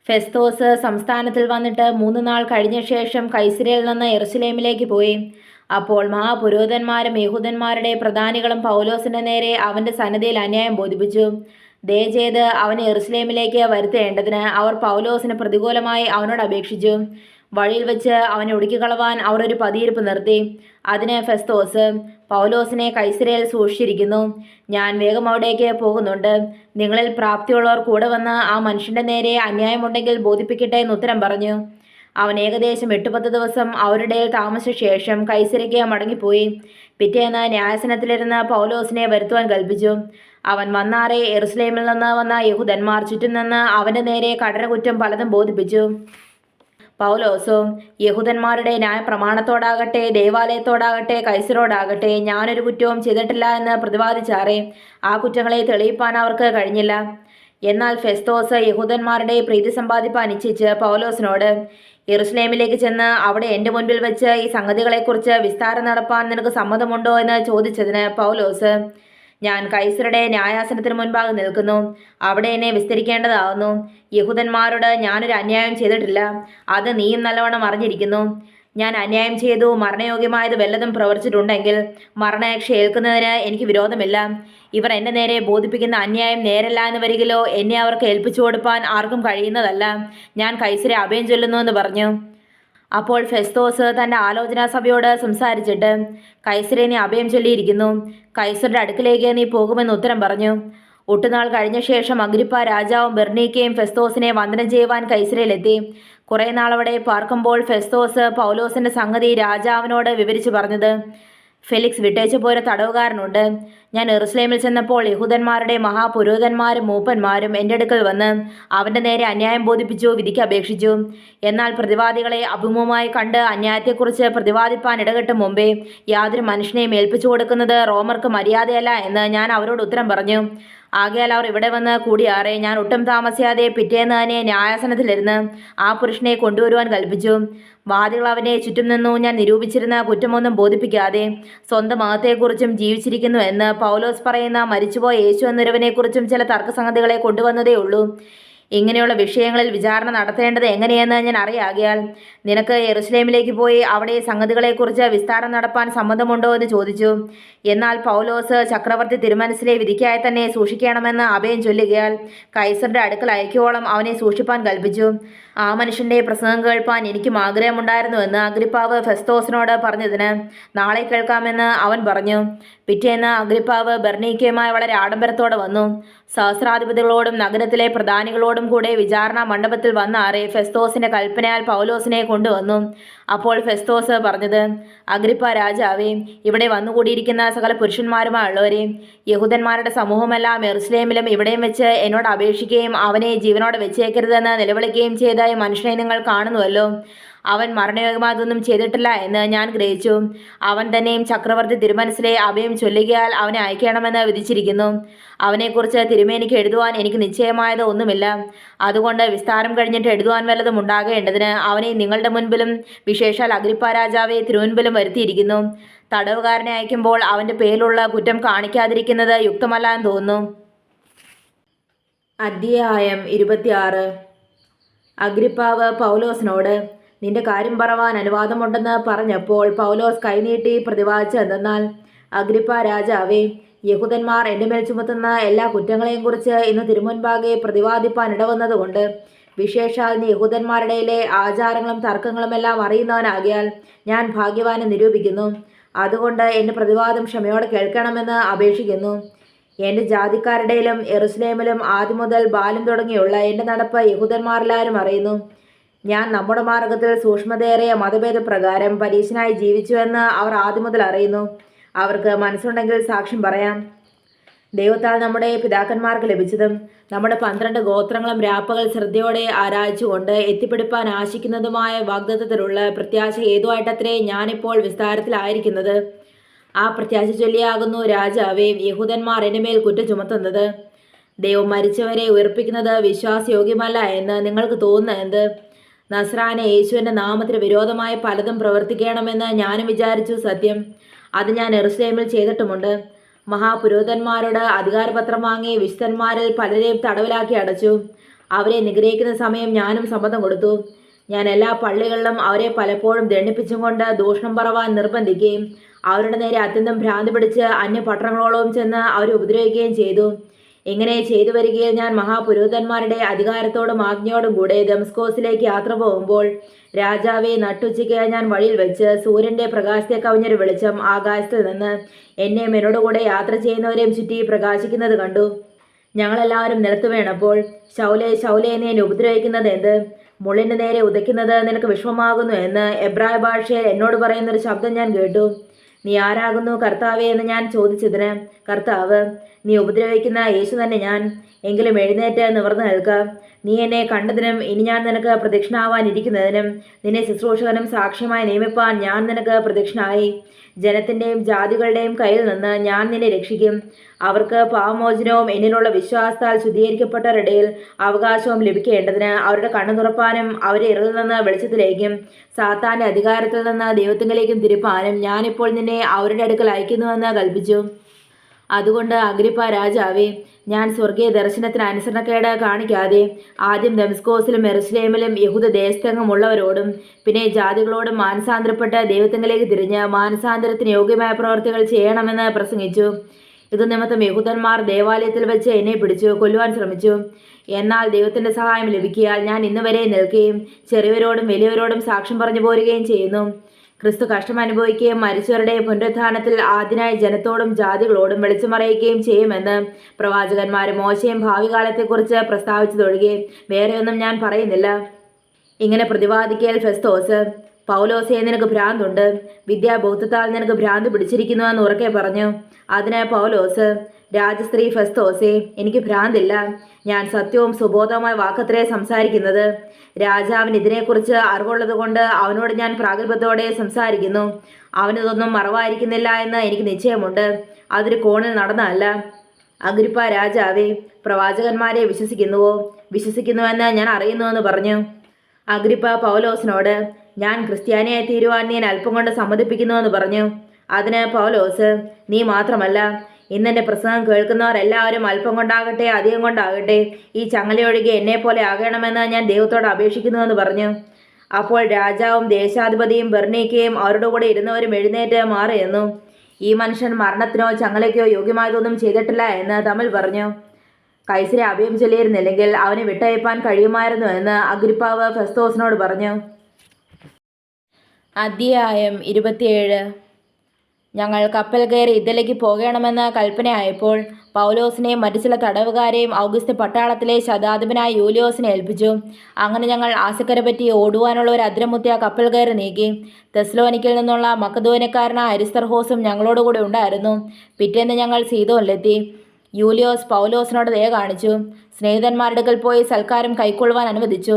ഫെസ്തോസ് സംസ്ഥാനത്തിൽ വന്നിട്ട് 3 നാൾ കഴിഞ്ഞ ശേഷം കൈസരയിൽ നിന്ന് യെരുശലേമിലേക്ക് പോയി. അപ്പോൾ മഹാപുരോഹിതന്മാരും യഹൂദന്മാരുടെ പ്രധാനികളും പൗലോസിന്റെ നേരെ അവന്റെ സന്നദ്ധയിൽ അന്യായം ബോധിപ്പിച്ചു. ദയചെയ്ത് അവനെ യെരുശലേമിലേക്ക് വരുത്തേണ്ടതിന് അവർ പൗലോസിന് പ്രതികൂലമായി അവനോട് അപേക്ഷിച്ചു. വഴിയിൽ വെച്ച് അവനെ ഒടുക്കിക്കളവാൻ അവർ ഒരു പതിയിരിപ്പ് നിർത്തി. അതിന് ഫെസ്തോസ്, പൗലോസിനെ കൈസരയിൽ സൂക്ഷിച്ചിരിക്കുന്നു. ഞാൻ വേഗം അവിടേക്ക് പോകുന്നുണ്ട്. നിങ്ങളിൽ പ്രാപ്തിയുള്ളവർ കൂടെ വന്ന് ആ മനുഷ്യന്റെ നേരെ അന്യായമുണ്ടെങ്കിൽ ബോധിപ്പിക്കട്ടെ എന്ന് ഉത്തരം പറഞ്ഞു. അവൻ ഏകദേശം 8-10 ദിവസം അവരുടെ താമസിച്ച ശേഷം കൈസരയ്ക്ക് മടങ്ങിപ്പോയി. പിറ്റേന്ന് ന്യായാസനത്തിലിരുന്ന് പൗലോസിനെ വരുത്തുവാൻ കൽപ്പിച്ചു. അവൻ വന്നാറെ യെരുശലേമിൽ നിന്ന് വന്ന യഹൂദന്മാർ ചുറ്റും നിന്ന് അവന്റെ നേരെ കഠിനകുറ്റം പലതും ബോധിപ്പിച്ചു. പൗലോസോ, യഹൂദന്മാരുടെ ന്യായപ്രമാണത്തോടാകട്ടെ ദേവാലയത്തോടാകട്ടെ കൈസരോടാകട്ടെ ഞാനൊരു കുറ്റവും ചെയ്തിട്ടില്ല എന്ന് പ്രതിപാദിച്ചാറേ ആ കുറ്റങ്ങളെ തെളിയിപ്പാൻ അവർക്ക് കഴിഞ്ഞില്ല. എന്നാൽ ഫെസ്തോസ് യഹൂദന്മാരുടെ പ്രീതി സമ്പാദിപ്പാൻ ഇച്ഛിച്ച് പൗലോസിനോട്, യെരുശലേമിലേക്ക് ചെന്ന് അവിടെ എൻ്റെ മുൻപിൽ വെച്ച് ഈ സംഗതികളെക്കുറിച്ച് വിസ്താരം നടപ്പാൻ നിനക്ക് സമ്മതമുണ്ടോ എന്ന് ചോദിച്ചതിന് പൗലോസ്, ഞാൻ കൈസരുടെ ന്യായാസനത്തിന് മുൻപാകെ നിൽക്കുന്നു. അവിടെ എന്നെ വിസ്തരിക്കേണ്ടതാകുന്നു. യഹൂദന്മാരോട് ഞാനൊരു അന്യായം ചെയ്തിട്ടില്ല. അത് നീയും നല്ലവണ്ണം അറിഞ്ഞിരിക്കുന്നു. ഞാൻ അന്യായം ചെയ്തു മരണയോഗ്യമായത് വല്ലതും പ്രവർത്തിച്ചിട്ടുണ്ടെങ്കിൽ മരണയക്ഷ ഏൽക്കുന്നതിന് എനിക്ക് വിരോധമില്ല. ഇവർ എൻ്റെ നേരെ ബോധിപ്പിക്കുന്ന അന്യായം നേരല്ല എന്ന് വരികിലോ എന്നെ അവർക്ക് ഏൽപ്പിച്ചു കൊടുപ്പാൻ ആർക്കും കഴിയുന്നതല്ല. ഞാൻ കൈസരെ അഭയം ചൊല്ലുന്നു എന്ന് പറഞ്ഞു. അപ്പോൾ ഫെസ്തോസ് തൻ്റെ ആലോചനാ സഭയോട് സംസാരിച്ചിട്ട്, കൈസരെ നീ അഭയം ചൊല്ലിയിരിക്കുന്നു. കൈസരുടെ അടുക്കിലേക്ക് നീ പോകുമെന്ന് ഉത്തരം പറഞ്ഞു. ഒട്ടുനാൾ കഴിഞ്ഞ ശേഷം അഗ്രിപ്പ രാജാവും ബെർണീക്കയും ഫെസ്തോസിനെ വന്ദനം ചെയ്യുവാൻ കൈസരയിലെത്തി. കുറേ നാളവിടെ പാർക്കുമ്പോൾ ഫെസ്തോസ് പൗലോസിന്റെ സംഗതി രാജാവിനോട് വിവരിച്ചു പറഞ്ഞത്, ഫെലിക്സ് വിട്ടേച്ചു പോയ തടവുകാരനുണ്ട്. ഞാൻ യെരുശലേമിൽ ചെന്നപ്പോൾ യഹൂദന്മാരുടെ മഹാപുരോഹിതന്മാരും മൂപ്പന്മാരും എൻ്റെ അടുക്കൽ വന്ന് അവൻ്റെ നേരെ അന്യായം ബോധിപ്പിച്ചു, വിധിക്ക് അപേക്ഷിച്ചു. എന്നാൽ പ്രതിവാദികളെ അഭിമുഖമായി കണ്ട് അന്യായത്തെക്കുറിച്ച് പ്രതിവാദിപ്പാൻ ഇടകെട്ടും മുമ്പേ യാതൊരു മനുഷ്യനെയും ഏൽപ്പിച്ചു കൊടുക്കുന്നത് റോമർക്ക് മര്യാദയല്ല എന്ന് ഞാൻ അവരോട് ഉത്തരം പറഞ്ഞു. ആകയാൽ അവർ ഇവിടെ വന്ന് കൂടിയാറെ ഞാൻ ഒട്ടും താമസിയാതെ പിറ്റേന്ന് തന്നെ ന്യായാസനത്തിലിരുന്ന് ആ പുരുഷനെ കൊണ്ടുവരുവാൻ കൽപ്പിച്ചു. വാദികൾ അവനെ ചുറ്റും നിന്നു. ഞാൻ നിരൂപിച്ചിരുന്ന കുറ്റമൊന്നും ബോധിപ്പിക്കാതെ സ്വന്തം മഹത്തെക്കുറിച്ചും ജീവിച്ചിരിക്കുന്നു എന്ന് പൗലോസ് പറയുന്ന മരിച്ചുപോയ യേശു എന്നൊരുവനെക്കുറിച്ചും ചില തർക്കസംഗതികളെ കൊണ്ടുവന്നതേ ഉള്ളൂ. ഇങ്ങനെയുള്ള വിഷയങ്ങളിൽ വിചാരണ നടത്തേണ്ടത് എങ്ങനെയെന്ന് ഞാൻ അറിയാകിയാൽ നിനക്ക് യെരുശലേമിലേക്ക് പോയി അവിടെ സംഗതികളെക്കുറിച്ച് വിസ്താരം നടപ്പാൻ സമ്മതമുണ്ടോ എന്ന് ചോദിച്ചു. എന്നാൽ പൗലോസ് ചക്രവർത്തി തിരുമനസ്സിലെ വിധിക്കായി തന്നെ സൂക്ഷിക്കണമെന്ന് അഭയം ചൊല്ലുകയാൽ കൈസറുടെ അടുക്കൽ അയക്കുവോളം അവനെ സൂക്ഷിപ്പാൻ കൽപ്പിച്ചു. ആ മനുഷ്യന്റെ പ്രസംഗം കേൾപ്പാൻ എനിക്കും ആഗ്രഹമുണ്ടായിരുന്നുവെന്ന് അഗ്രിപ്പാവ് ഫെസ്തോസിനോട് പറഞ്ഞതിന് നാളെ കേൾക്കാമെന്ന് അവൻ പറഞ്ഞു. പിറ്റേന്ന് അഗ്രിപ്പാവ് ബെർണീക്കയുമായി വളരെ ആഡംബരത്തോടെ വന്നു. സഹസ്രാധിപതികളോടും നഗരത്തിലെ പ്രധാനികളോടും കൂടെ വിചാരണ മണ്ഡപത്തിൽ വന്നാറെ ഫെസ്തോസിന്റെ കൽപ്പനയാൽ പൗലോസിനെ കൊണ്ടുവന്നു. അപ്പോൾ ഫെസ്തോസ് പറഞ്ഞത്, അഗ്രിപ്പ രാജാവേ, ഇവിടെ വന്നുകൂടിയിരിക്കുന്ന സകല പുരുഷന്മാരുമായുള്ളവരെ, യഹൂദന്മാരുടെ സമൂഹമെല്ലാം യെരുശലേമിലും ഇവിടെയും വെച്ച് എന്നോട് അപേക്ഷിക്കുകയും അവനെ ജീവനോടെ വെച്ചേക്കരുതെന്ന് നിലവിളിക്കുകയും ചെയ്ത മനുഷ്യനെ നിങ്ങൾ കാണുന്നുവല്ലോ. അവൻ മരണയോഗ്യമാതൊന്നും ചെയ്തിട്ടില്ല എന്ന് ഞാൻ ഗ്രഹിച്ചു. അവൻ തന്നെയും ചക്രവർത്തി തിരുമനസ്സിലെ അഭയം ചൊല്ലുകയാൽ അവനെ അയക്കണമെന്ന് വിധിച്ചിരിക്കുന്നു. അവനെക്കുറിച്ച് തിരുമേനിക്ക് എഴുതുവാൻ എനിക്ക് നിശ്ചയമായത് ഒന്നുമില്ല. അതുകൊണ്ട് വിസ്താരം കഴിഞ്ഞിട്ട് എഴുതുവാൻ വല്ലതും ഉണ്ടാകേണ്ടതിന് അവനെ നിങ്ങളുടെ മുൻപിലും വിശേഷാൽ അഗ്രിപ്പാ രാജാവെ തിരുമുൻപിലും വരുത്തിയിരിക്കുന്നു. തടവുകാരനെ അയക്കുമ്പോൾ അവൻ്റെ പേരിലുള്ള കുറ്റം കാണിക്കാതിരിക്കുന്നത് യുക്തമല്ല എന്ന് തോന്നുന്നു. അധ്യായം 26. അഗ്രിപ്പാവ് പൗലോസിനോട് നിന്റെ കാര്യം പറവാൻ അനുവാദമുണ്ടെന്ന് പറഞ്ഞപ്പോൾ പൗലോസ് കൈനീട്ടി പ്രതിവാദിച്ചതെന്നാൽ, അഗ്രിപ്പാ രാജാവേ, യഹൂദന്മാർ എൻ്റെ മേൽ ചുമത്തുന്ന എല്ലാ കുറ്റങ്ങളെയും കുറിച്ച് ഇന്ന് തിരുമുൻപാകെ പ്രതിവാദിപ്പാൻ ഇടവന്നതുകൊണ്ട് വിശേഷാൽ നീ യഹൂദന്മാരുടെയിലെ ആചാരങ്ങളും തർക്കങ്ങളും എല്ലാം അറിയുന്നവനാകിയാൽ ഞാൻ ഭാഗ്യവാനെ നിരൂപിക്കുന്നു. അതുകൊണ്ട് എൻ്റെ പ്രതിവാദം ക്ഷമയോടെ കേൾക്കണമെന്ന് അപേക്ഷിക്കുന്നു. എൻ്റെ ജാതിക്കാരുടെയിലും യെരുശലേമിലും ആദ്യം മുതൽ ബാല്യം തുടങ്ങിയുള്ള എൻ്റെ നടപ്പ് യഹൂദന്മാരെല്ലാവരും അറിയുന്നു. ഞാൻ നമ്മുടെ മാർഗത്തിൽ സൂക്ഷ്മതയേറിയ മതഭേദപ്രകാരം പരീശനായി ജീവിച്ചുവെന്ന് അവർ ആദ്യം മുതൽ അറിയുന്നു. അവർക്ക് മനസ്സുണ്ടെങ്കിൽ സാക്ഷ്യം പറയാം. ദൈവത്താൽ നമ്മുടെ പിതാക്കന്മാർക്ക് ലഭിച്ചതും നമ്മുടെ 12 ഗോത്രങ്ങളും രാപ്പകൽ ശ്രദ്ധയോടെ ആരായിച്ചുകൊണ്ട് എത്തിപ്പിടിപ്പാൻ ആശിക്കുന്നതുമായ വാഗ്ദത്തത്തിലുള്ള പ്രത്യാശ ഹേതുവായിട്ടത്രേ ഞാനിപ്പോൾ വിസ്താരത്തിലായിരിക്കുന്നത്. ആ പ്രത്യാശ ചൊല്ലിയാകുന്നു രാജാവേ യഹൂദന്മാർ എൻ്റെ മേൽ കുറ്റം ചുമത്തുന്നത്. ദൈവം മരിച്ചവരെ ഉയർപ്പിക്കുന്നത് വിശ്വാസയോഗ്യമല്ല എന്ന് നിങ്ങൾക്ക് തോന്നുന്നത്. നസ്രാനെ യേശുവിൻ്റെ നാമത്തിന് വിരോധമായി പലതും പ്രവർത്തിക്കണമെന്ന് ഞാനും വിചാരിച്ചു. സത്യം, അത് ഞാൻ യെരുശലേമിൽ ചെയ്തിട്ടുമുണ്ട്. മഹാപുരോഹിതന്മാരോട് അധികാരപത്രം വാങ്ങി വിശുദ്ധന്മാരിൽ പലരെയും തടവിലാക്കി അടച്ചു. അവരെ നിഗ്രഹിക്കുന്ന സമയം ഞാനും സമ്മതം കൊടുത്തു. ഞാൻ എല്ലാ പള്ളികളിലും അവരെ പലപ്പോഴും ദണ്ഡിപ്പിച്ചും കൊണ്ട് ദൂഷണം പറവാൻ നിർബന്ധിക്കുകയും അവരുടെ നേരെ അത്യന്തം ഭ്രാന്തി പിടിച്ച് അന്യ പട്ടണങ്ങളോളം ചെന്ന് അവരെ ഉപദ്രവിക്കുകയും ചെയ്തു. ഇങ്ങനെ ചെയ്തു വരികയിൽ ഞാൻ മഹാപുരോഹിതന്മാരുടെ അധികാരത്തോടും ആജ്ഞയോടും കൂടെ ദമസ്കോസിലേക്ക് യാത്ര പോകുമ്പോൾ രാജാവെ നട്ടുച്ചയ്ക്ക് ഞാൻ വഴിയിൽ വെച്ച് സൂര്യൻ്റെ പ്രകാശത്തെ കവിഞ്ഞൊരു വെളിച്ചം ആകാശത്തിൽ നിന്ന് എന്നെയും എന്നോടുകൂടെ യാത്ര ചെയ്യുന്നവരെയും ചുറ്റി പ്രകാശിക്കുന്നത് കണ്ടു. ഞങ്ങളെല്ലാവരും നിലത്ത് വീണപ്പോൾ, ശൗലേ ശൗലേ നീ എന്നെ ഉപദ്രവിക്കുന്നത് എന്ത്? മുള്ളിൻ്റെ നേരെ ഉദയ്ക്കുന്നത് നിനക്ക് വിഷമമാകുന്നു എന്ന് എബ്രായ ഭാഷയിൽ എന്നോട് പറയുന്നൊരു ശബ്ദം ഞാൻ കേട്ടു. നീ ആരാകുന്നു കർത്താവേ എന്ന് ഞാൻ ചോദിച്ചതിന് കർത്താവ്, നീ ഉപദ്രവിക്കുന്ന യേശു തന്നെ ഞാൻ. എങ്കിലും എഴുന്നേറ്റ് നിവർന്നു നിൽക്കുക. നീ എന്നെ കണ്ടതിനും ഇനി ഞാൻ നിനക്ക് പ്രത്യക്ഷനാവാനിരിക്കുന്നതിനും നിന്നെ ശുശ്രൂഷകനും സാക്ഷ്യമായി നിയമിപ്പാൻ ഞാൻ നിനക്ക് പ്രത്യക്ഷനായി. ജനത്തിൻ്റെയും ജാതികളുടെയും കയ്യിൽ നിന്ന് ഞാൻ നിന്നെ രക്ഷിക്കും. അവർക്ക് പാപമോചനവും എന്നിലുള്ള വിശ്വാസത്താൽ ശുദ്ധീകരിക്കപ്പെട്ടവരുടെയിൽ അവകാശവും ലഭിക്കേണ്ടതിന് അവരുടെ കണ്ണു തുറപ്പാനും അവരെ ഇരുളിൽ നിന്ന് വെളിച്ചത്തിലേക്കും സാത്താൻ്റെ അധികാരത്തിൽ നിന്ന് ദൈവത്തിങ്കിലേക്കും തിരിപ്പാനും ഞാനിപ്പോൾ നിന്നെ അവരുടെ അടുക്കൽ അയക്കുന്നുവെന്ന് കൽപ്പിച്ചു. അതുകൊണ്ട് അഗ്രിപ്പാ രാജാവേ, ഞാൻ സ്വർഗീയ ദർശനത്തിന് അനുസരണക്കേട് കാണിക്കാതെ ആദ്യം ദമസ്കോസിലും യെരുശലേമിലും യഹൂദ ദേശത്തെങ്ങുമുള്ളവരോടും പിന്നെ ജാതികളോടും മാനസാന്തരപ്പെട്ട് ദൈവത്തിങ്കിലേക്ക് തിരിഞ്ഞ് മാനസാന്തരത്തിന് യോഗ്യമായ പ്രവർത്തികൾ ചെയ്യണമെന്ന് പ്രസംഗിച്ചു. ഇതു നിമിത്തം യഹൂദന്മാർ ദേവാലയത്തിൽ വെച്ച് എന്നെ പിടിച്ചു കൊല്ലുവാൻ ശ്രമിച്ചു. എന്നാൽ ദൈവത്തിൻ്റെ സഹായം ലഭിക്കിയാൽ ഞാൻ ഇന്നുവരെ നിൽക്കുകയും ചെറിയവരോടും വലിയവരോടും സാക്ഷ്യം പറഞ്ഞു പോരുകയും ചെയ്യുന്നു. ക്രിസ്തു കഷ്ടം അനുഭവിക്കുകയും മരിച്ചവരുടെ പുനരുത്ഥാനത്തിൽ ആദ്യനായി ജനത്തോടും ജാതികളോടും വെളിച്ചമറിയിക്കുകയും ചെയ്യുമെന്ന് പ്രവാചകന്മാരും മോശയും ഭാവി കാലത്തെക്കുറിച്ച് പ്രസ്താവിച്ചതൊഴികെ വേറെയൊന്നും ഞാൻ പറയുന്നില്ല. ഇങ്ങനെ പ്രതിവാദിക്കൽ ഫെസ്തോസ്, പൗലോസേ നിനക്ക് ഭ്രാന്തുണ്ട്, വിദ്യാബോധത്താൽ നിനക്ക് ഭ്രാന്ത് പിടിച്ചിരിക്കുന്നുവെന്ന് ഉറക്കെ പറഞ്ഞു. അതിന് പൗലോസ്, രാജസ്ത്രീ ഫെസ്തോസേ, എനിക്ക് ഭ്രാന്തില്ല. ഞാൻ സത്യവും സുബോധവുമായ വാക്കത്രേ സംസാരിക്കുന്നത്. രാജാവിന് ഇതിനെക്കുറിച്ച് അറിവുള്ളത് കൊണ്ട് അവനോട് ഞാൻ പ്രാഗൽഭ്യത്തോടെ സംസാരിക്കുന്നു. അവനിതൊന്നും മറവായിരിക്കുന്നില്ല എന്ന് എനിക്ക് നിശ്ചയമുണ്ട്. അതൊരു കോണിൽ നടന്നതല്ല. അഗ്രിപ്പാ രാജാവേ, പ്രവാചകന്മാരെ വിശ്വസിക്കുന്നുവെന്ന് ഞാൻ അറിയുന്നുവെന്ന് പറഞ്ഞു. അഗ്രിപ്പ പൗലോസിനോട്, ഞാൻ ക്രിസ്ത്യാനിയായി തീരുവാൻ നീ അല്പം കൊണ്ട് സമ്മതിപ്പിക്കുന്നുവെന്ന് പറഞ്ഞു. അതിന് പൗലോസ്, നീ മാത്രമല്ല, ഇന്നെൻ്റെ പ്രസംഗം കേൾക്കുന്നവർ എല്ലാവരും അല്പം കൊണ്ടാകട്ടെ അധികം കൊണ്ടാകട്ടെ ഈ ചങ്ങലയൊഴികെ എന്നെപ്പോലെ ആകണമെന്ന് ഞാൻ ദൈവത്തോട് അപേക്ഷിക്കുന്നുവെന്ന് പറഞ്ഞു. അപ്പോൾ രാജാവും ദേശാധിപതിയും ബെർണീക്കയും അവരുടെ കൂടെ ഇരുന്നവരും എഴുന്നേറ്റ് മാറിയെന്നു. ഈ മനുഷ്യൻ മരണത്തിനോ ചങ്ങലയ്ക്കോ യോഗ്യമായതൊന്നും ചെയ്തിട്ടില്ല എന്ന് തമ്മിൽ പറഞ്ഞു. കൈസരെ അഭയം ചൊല്ലിയിരുന്നില്ലെങ്കിൽ അവനെ വിട്ടയപ്പാൻ കഴിയുമായിരുന്നു എന്ന് അഗ്രിപ്പാവ് ഫെസ്തോസിനോട് പറഞ്ഞു. അധ്യായം 27. ഞങ്ങൾ കപ്പൽ കയറി ഇറ്റലിക്ക് പോകണമെന്ന് കൽപ്പനയായപ്പോൾ പൗലോസിനെയും മറ്റു ചില തടവുകാരെയും ഔഗസ്ത്യ പട്ടാളത്തിലെ ശതാധിപനായ യൂലിയോസിനെ ഏൽപ്പിച്ചു. അങ്ങനെ ഞങ്ങൾ ആസക്കര പറ്റി ഓടുവാനുള്ള ഒരു അദ്രമുത്യ കപ്പൽ കയറി നീക്കി. തെസ്സലോനിക്കയിൽ നിന്നുള്ള മക്കദോന്യക്കാരനായ അരിസ്തർഹോസും ഞങ്ങളോടുകൂടെ ഉണ്ടായിരുന്നു. പിറ്റേന്ന് ഞങ്ങൾ സീതോനിലെത്തി. യൂലിയോസ് പൗലോസിനോട് ദയ കാണിച്ചു. സ്നേഹിതന്മാരുടെ അടുക്കൽ പോയി സൽക്കാരം കൈക്കൊള്ളുവാൻ അനുവദിച്ചു.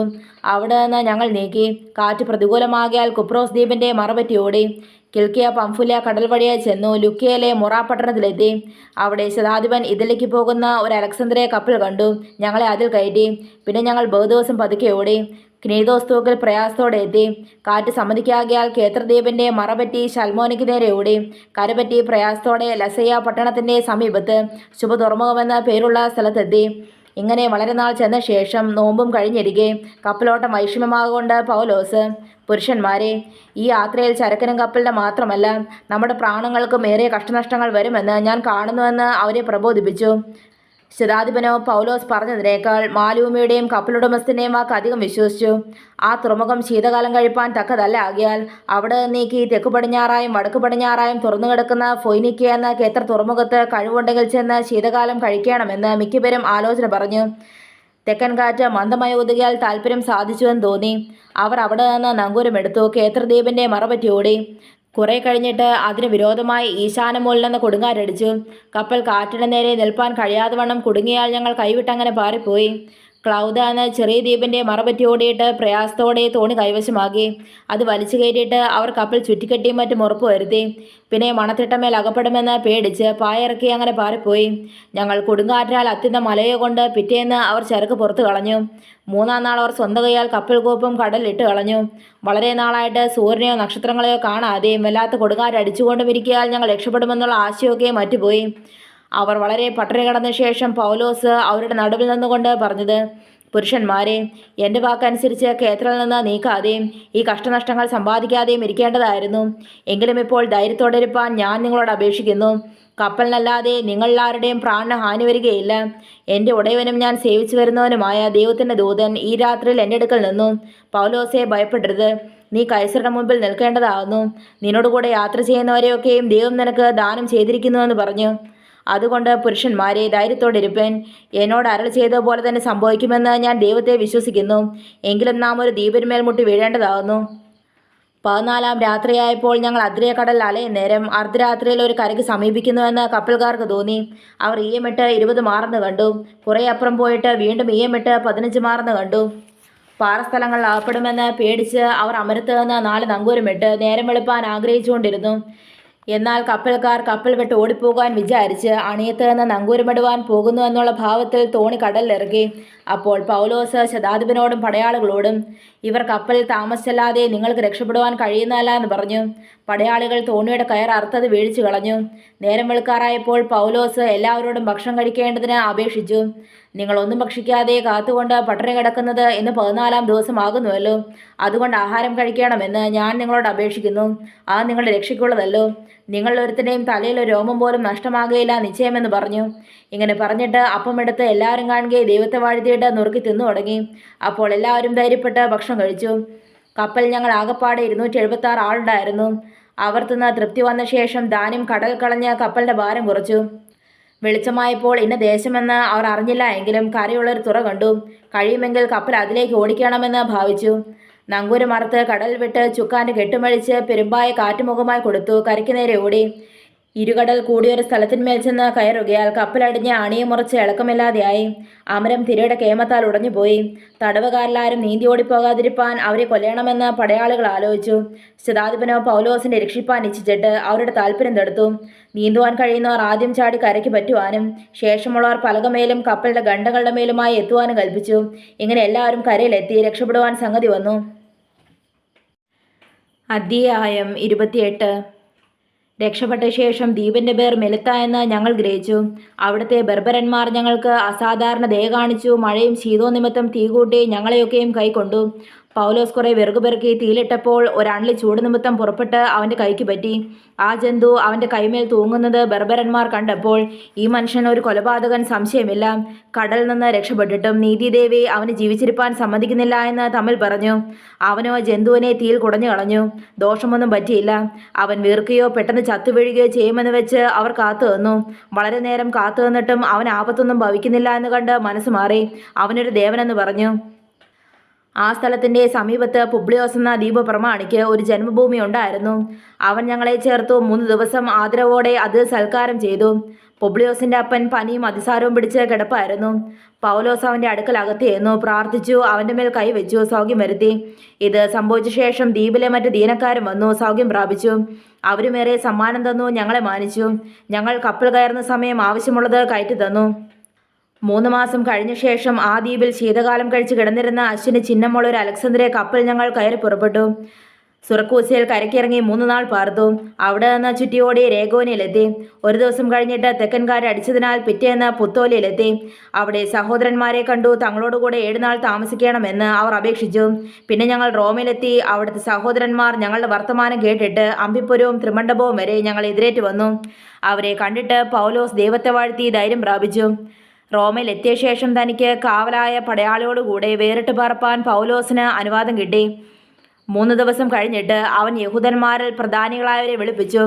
അവിടെ നിന്ന് ഞങ്ങൾ നീക്കി. കാറ്റ് പ്രതികൂലമാകിയാൽ കുപ്രോസ് ദ്വീപിൻ്റെ മറപറ്റി ഓടി. കിൽക്കിയ പംഫുല്യ കടൽ വഴിയായി ചെന്നു. ലുക്കിയയിലെ മൊറ പട്ടണത്തിലെത്തി. അവിടെ ശതാധിപൻ ഇതിലേക്ക് പോകുന്ന ഒരു അലക്സാന്ദ്രിയ കപ്പൽ കണ്ടു. ഞങ്ങളെ അതിൽ കയറ്റി. പിന്നെ ഞങ്ങൾ ബഹുദിവസം പതുക്കെ ഓടി. ക്നീദോസ് തൂക്കിൽ പ്രയാസത്തോടെ എത്തി. കാറ്റ് സമ്മതിക്കാകിയാൽ കേത്രദ്വീപിൻ്റെ മറപറ്റി ശൽമോനിക്ക് നേരെ ഓടി. കരപറ്റി പ്രയാസത്തോടെ ലസയ പട്ടണത്തിൻ്റെ സമീപത്ത് ശുഭതുറമുഖമെന്ന പേരുള്ള സ്ഥലത്തെത്തി. ഇങ്ങനെ വളരെ നാൾ ചെന്ന ശേഷം നോമ്പും കഴിഞ്ഞിരിക്കെ കപ്പലോട്ടം വൈഷമ്യമാകൊണ്ട് പൗലോസ്, പുരുഷന്മാരെ, ഈ യാത്രയിൽ ചരക്കിനും കപ്പലിൻ്റെ മാത്രമല്ല നമ്മുടെ പ്രാണങ്ങൾക്കും ഏറെ കഷ്ടനഷ്ടങ്ങൾ വരുമെന്ന് ഞാൻ കാണുന്നുവെന്ന് അവരെ പ്രബോധിപ്പിച്ചു. ശതാധിപനോ പൗലോസ് പറഞ്ഞതിനേക്കാൾ മാലൂമിയുടെയും കപ്പലുടമസ്ഥൻ്റെയും വാക്ക് അധികം വിശ്വസിച്ചു. ആ തുറമുഖം ശീതകാലം കഴിപ്പാൻ തക്കതല്ല ആകിയാൽ അവിടെ നീക്കി തെക്കു പടിഞ്ഞാറായും വടക്കു പടിഞ്ഞാറായും തുറന്നു കിടക്കുന്ന ഫൊയ്നിക്ക എന്ന കേത്ര തുറമുഖത്ത് കഴിവുണ്ടെങ്കിൽ ചെന്ന് ശീതകാലം കഴിക്കണമെന്ന് മിക്കപേരും ആലോചന പറഞ്ഞു. തെക്കൻ കാറ്റ് മന്ദമായി ഒതുകിയാൽ താല്പര്യം സാധിച്ചുവെന്ന് തോന്നി. അവർ അവിടെ നിന്ന് നങ്കൂരമെടുത്തു. കേത്രദ്വീപിൻ്റെ മറപറ്റി ഓടി. കുറെ കഴിഞ്ഞിട്ട് അതിന് വിരോധമായി ഈശാനമൂലിൽ നിന്ന് കൊടുങ്കാറ്റടിച്ചു. കപ്പൽ കാറ്റിന് നേരെ നിൽപ്പാൻ കഴിയാതെ വണ്ണം കുടുങ്ങിയാൽ ഞങ്ങൾ കൈവിട്ടങ്ങനെ പാറിപ്പോയി. ക്ലൗദ എന്ന ചെറിയ ദ്വീപിൻ്റെ മറപറ്റി ഓടിയിട്ട് പ്രയാസത്തോടെ തോണി കൈവശമാക്കി. അത് വലിച്ചു കയറ്റിയിട്ട് അവർ കപ്പൽ ചുറ്റിക്കെട്ടിയും മറ്റും ഉറപ്പ് വരുത്തി. പിന്നെ മണത്തിട്ടമേൽ അകപ്പെടുമെന്ന് പേടിച്ച് പായിറക്കി അങ്ങനെ പാറിപ്പോയി. ഞങ്ങൾ കൊടുങ്കാറ്റാൽ അത്യന്തം മലയെ കൊണ്ട് പിറ്റേന്ന് അവർ ചരക്ക് പുറത്തു കളഞ്ഞു. മൂന്നാം നാൾ അവർ സ്വന്തം കൈയാൽ കപ്പൽ കൂപ്പും കടലിട്ട് കളഞ്ഞു. വളരെ നാളായിട്ട് സൂര്യനെയോ നക്ഷത്രങ്ങളെയോ കാണാതെയും വല്ലാത്ത കൊടുങ്കാറ്റ് അടിച്ചുകൊണ്ടും ഇരിക്കിയാൽ ഞങ്ങൾ രക്ഷപ്പെടുമെന്നുള്ള ആശയമൊക്കെ മറ്റുപോയി. അവർ വളരെ പട്ടണി കടന്ന ശേഷം പൗലോസ് അവരുടെ നടുവിൽ നിന്നുകൊണ്ട് പറഞ്ഞത്, പുരുഷന്മാരെ, എൻ്റെ വാക്കനുസരിച്ച് കേത്രയിൽ നിന്ന് നീക്കാതെയും ഈ കഷ്ടനഷ്ടങ്ങൾ സമ്പാദിക്കാതെയും ഇരിക്കേണ്ടതായിരുന്നു. എങ്കിലും ഇപ്പോൾ ധൈര്യത്തോടെ ഇരുപ്പാൻ ഞാൻ നിങ്ങളോട് അപേക്ഷിക്കുന്നു. കപ്പലിനല്ലാതെ നിങ്ങളെല്ലാവരുടെയും പ്രാണന് ഹാനി വരികയില്ല. എൻ്റെ ഉടയവനും ഞാൻ സേവിച്ചു വരുന്നവനുമായ ദൈവത്തിൻ്റെ ദൂതൻ ഈ രാത്രിയിൽ എൻ്റെ അടുക്കൽ നിന്നു. പൗലോസെ, ഭയപ്പെടരുത്. നീ കൈസരുടെ മുമ്പിൽ നിൽക്കേണ്ടതാകുന്നു. നിന്നോടുകൂടെ യാത്ര ചെയ്യുന്നവരെയൊക്കെയും ദൈവം നിനക്ക് ദാനം ചെയ്തിരിക്കുന്നുവെന്ന് പറഞ്ഞു. അതുകൊണ്ട് പുരുഷന്മാരെ, ധൈര്യത്തോടെ ഇരുപ്പൻ. എന്നോട് അരുളി ചെയ്തതുപോലെ തന്നെ സംഭവിക്കുമെന്ന് ഞാൻ ദൈവത്തെ വിശ്വസിക്കുന്നു. എങ്കിലും നാം ഒരു ദ്വീപിന്മേൽ മുട്ടി വീഴേണ്ടതാകുന്നു. 14-ാം രാത്രിയായപ്പോൾ ഞങ്ങൾ അദ്രിയ കടൽ അലയും നേരം അർദ്ധരാത്രിയിൽ ഒരു കരയ്ക്ക് സമീപിക്കുന്നുവെന്ന് കപ്പൽക്കാർക്ക് തോന്നി. അവർ ഈയമിട്ട് 20 മാറെന്ന് കണ്ടു. കുറേ അപ്പുറം പോയിട്ട് വീണ്ടും ഈയമിട്ട് 15 മാറെന്ന് കണ്ടു. പാറസ്ഥലങ്ങളിൽ അകപ്പെടുമെന്ന് പേടിച്ച് അവർ അമരത്ത് നിന്ന് 4 നങ്കൂരമിട്ട് നേരം വെളുപ്പാൻ ആഗ്രഹിച്ചുകൊണ്ടിരുന്നു. എന്നാൽ കപ്പൽക്കാർ കപ്പൽ വിട്ട് ഓടിപ്പോകാൻ വിചാരിച്ച് അണിയത്ത് നിന്ന് നങ്കൂരമിടുവാൻ പോകുന്നു എന്നുള്ള ഭാവത്തിൽ തോണി കടലിലിറക്കി. അപ്പോൾ പൗലോസ് ശതാധിപനോടും പടയാളികളോടും, ഇവർ കപ്പലിൽ താമസിച്ചല്ലാതെ നിങ്ങൾക്ക് രക്ഷപ്പെടുവാൻ കഴിയുന്നതല്ല എന്ന് പറഞ്ഞു. പടയാളികൾ തോണിയുടെ കയർ അറുത്തത് വീഴിച്ചു കളഞ്ഞു. നേരം വെളുക്കാറായപ്പോൾ പൗലോസ് എല്ലാവരോടും ഭക്ഷണം കഴിക്കേണ്ടതിന് അപേക്ഷിച്ചു. നിങ്ങളൊന്നും ഭക്ഷിക്കാതെ കാത്തുകൊണ്ട് പട്ടണി കിടക്കുന്നത് ഇന്ന് 14-ാം ദിവസമാകുന്നുവല്ലോ. അതുകൊണ്ട് ആഹാരം കഴിക്കണമെന്ന് ഞാൻ നിങ്ങളോട് അപേക്ഷിക്കുന്നു. അത് നിങ്ങളുടെ രക്ഷയ്ക്കുള്ളതല്ലോ. നിങ്ങളൊരുത്തൻ്റെയും തലയിൽ ഒരു രോമം പോലും നഷ്ടമാകുകയില്ല നിശ്ചയമെന്ന് പറഞ്ഞു. ഇങ്ങനെ പറഞ്ഞിട്ട് അപ്പമെടുത്ത് എല്ലാവരും കാണുകയെ ദൈവത്തെ വാഴ്ത്തിയിട്ട് നുറുക്കി തിന്നു തുടങ്ങി. അപ്പോൾ എല്ലാവരും ധൈര്യപ്പെട്ട് ഭക്ഷണം കഴിച്ചു. കപ്പൽ ഞങ്ങൾ ആകപ്പാടെ 276 ആളുണ്ടായിരുന്നു. അവർ തിന്ന് തൃപ്തി വന്ന ശേഷം ധാന്യം കടൽ കളഞ്ഞ് കപ്പലിൻ്റെ ഭാരം കുറച്ചു. വെളിച്ചമായപ്പോൾ ഇന്ന ദേശമെന്ന് അവർ അറിഞ്ഞില്ല എങ്കിലും കരയുള്ളൊരു തുറ കണ്ടു. കഴിയുമെങ്കിൽ കപ്പൽ അതിലേക്ക് ഓടിക്കണമെന്ന് ഭാവിച്ചു. നങ്കൂരം അറുത്ത് കടൽ വിട്ട് ചുക്കാൻ്റെ കെട്ടുമഴിച്ച് പെരുമ്പായ കാറ്റുമുഖമായി കൊടുത്തു കരയ്ക്ക് നേരെ ഓടി. ഇരുകടൽ കൂടിയൊരു സ്ഥലത്തിന്മേൽ ചെന്ന് കയറുകയാൽ കപ്പലടിഞ്ഞ് അണിയെ മുറിച്ച് ഇളക്കമില്ലാതെയായി. അമരം തിരയുടെ കേമത്താൽ ഉടഞ്ഞുപോയി. തടവുകാരെല്ലാവരും നീന്തി ഓടിപ്പോകാതിരിപ്പാൻ അവരെ കൊല്ലണമെന്ന് പടയാളികൾ ആലോചിച്ചു. ശതാധിപനോ പൗലോസിനെ രക്ഷിപ്പാൻ ഇച്ഛിച്ചിട്ട് അവരുടെ താല്പര്യം തടുത്തു. നീന്തുവാൻ കഴിയുന്നവർ ആദ്യം ചാടി കരയ്ക്ക് പറ്റുവാനും ശേഷമുള്ളവർ പലകമേലും കപ്പലിൻ്റെ ഗണ്ടകളുടെ മേലുമായി എത്തുവാനും കൽപ്പിച്ചു. ഇങ്ങനെ എല്ലാവരും കരയിലെത്തി രക്ഷപ്പെടുവാൻ സംഗതി വന്നു. അധ്യായം 28. രക്ഷപ്പെട്ട ശേഷം ദ്വീപിൻ്റെ പേർ മെലിത്ത എന്ന് ഞങ്ങൾ ഗ്രഹിച്ചു. അവിടുത്തെ ബർബരന്മാർ ഞങ്ങൾക്ക് അസാധാരണ ദയ കാണിച്ചു. മഴയും ശീതവും നിമിത്തം തീ കൂട്ടി ഞങ്ങളെയൊക്കെയും കൈക്കൊണ്ടു. പൗലോസ് കുറെ വിറക് പെറുക്കി തീയിലിട്ടപ്പോൾ ഒരണളി ചൂട് നിമിത്തം പുറപ്പെട്ട് അവൻ്റെ കൈക്ക് പറ്റി. ആ ജന്തു അവൻ്റെ കൈമേൽ തൂങ്ങുന്നത് ബർബരന്മാർ കണ്ടപ്പോൾ, ഈ മനുഷ്യൻ ഒരു കൊലപാതകൻ സംശയമില്ല, കടലിൽ നിന്ന് രക്ഷപ്പെട്ടിട്ടും നീതിദേവി അവന് ജീവിച്ചിരിപ്പാൻ സമ്മതിക്കുന്നില്ല എന്ന് തമ്മിൽ പറഞ്ഞു. അവനോ ജന്തുവിനെ തീയിൽ കുടഞ്ഞു കളഞ്ഞു. ദോഷമൊന്നും പറ്റിയില്ല. അവൻ വീർക്കുകയോ പെട്ടെന്ന് ചത്തുവീഴുകയോ ചെയ്യുമെന്ന് വെച്ച് അവർ കാത്തു നിന്നു. വളരെ നേരം കാത്തു നിന്നിട്ടും അവൻ ആപത്തൊന്നും ഭവിക്കുന്നില്ല എന്ന് കണ്ട് മനസ്സ് മാറി. അവനൊരു ദേവനെന്ന് പറഞ്ഞു. ആ സ്ഥലത്തിൻ്റെ സമീപത്ത് പുബ്ലിയോസ് എന്ന ദ്വീപ് പ്രമാണിക്ക് ഒരു ജന്മഭൂമി ഉണ്ടായിരുന്നു. അവൻ ഞങ്ങളെ ചേർത്തു. 3 ദിവസം ആദരവോടെ അത് സൽക്കാരം ചെയ്തു. പുബ്ലിയോസിന്റെ അപ്പൻ പനിയും അതിസാരവും പിടിച്ച് കിടപ്പായിരുന്നു. പൗലോസ് അവന്റെ അടുക്കൽ അകത്തിയെന്നു പ്രാർത്ഥിച്ചു, അവന്റെ മേൽ കൈവച്ചു, സൗഖ്യം വരുത്തി. ഇത് സംഭവിച്ച ശേഷം ദ്വീപിലെ മറ്റ് ദീനക്കാരും വന്നു സൗഖ്യം പ്രാപിച്ചു. അവരുമേറെ സമ്മാനം തന്നു, ഞങ്ങളെ മാനിച്ചു. ഞങ്ങൾ കപ്പൽ കയറുന്ന സമയം ആവശ്യമുള്ളത് കയറ്റി തന്നു. 3 മാസം കഴിഞ്ഞ ശേഷം ആ ദ്വീപിൽ ശീതകാലം കഴിച്ച് കിടന്നിരുന്ന അശ്വിന് ചിഹ്നമുള്ള ഒരു അലക്സാന്ദ്രിയ കപ്പൽ ഞങ്ങൾ കയറി പുറപ്പെട്ടു. സുറക്കൂസിൽ കരക്കിറങ്ങി 3 നാൾ പാർത്തു. അവിടെ നിന്ന് ചുറ്റിയോടി രേഗോനിലെത്തി. ഒരു ദിവസം കഴിഞ്ഞിട്ട് തെക്കൻകാരെ അടിച്ചതിനാൽ പിറ്റേന്ന് പുത്തോലിയിലെത്തി. അവിടെ സഹോദരന്മാരെ കണ്ടു. തങ്ങളോടുകൂടെ 7 നാൾ താമസിക്കണമെന്ന് അവർ അപേക്ഷിച്ചു. പിന്നെ ഞങ്ങൾ റോമിലെത്തി. അവിടുത്തെ സഹോദരന്മാർ ഞങ്ങളുടെ വർത്തമാനം കേട്ടിട്ട് അമ്പിപ്പുരവും ത്രിമണ്ഡപവും വരെ ഞങ്ങൾ എതിരേറ്റ് വന്നു. അവരെ കണ്ടിട്ട് പൗലോസ് ദൈവത്തെ വാഴ്ത്തി ധൈര്യം പ്രാപിച്ചു. റോമിൽ എത്തിയ ശേഷം തനിക്ക് കാവലായ പടയാളിയോടുകൂടെ വേറിട്ട് പറപ്പാൻ പൗലോസിന് അനുവാദം കിട്ടി. 3 ദിവസം കഴിഞ്ഞിട്ട് അവൻ യഹൂദന്മാരിൽ പ്രധാനികളായവരെ വിളിപ്പിച്ചു.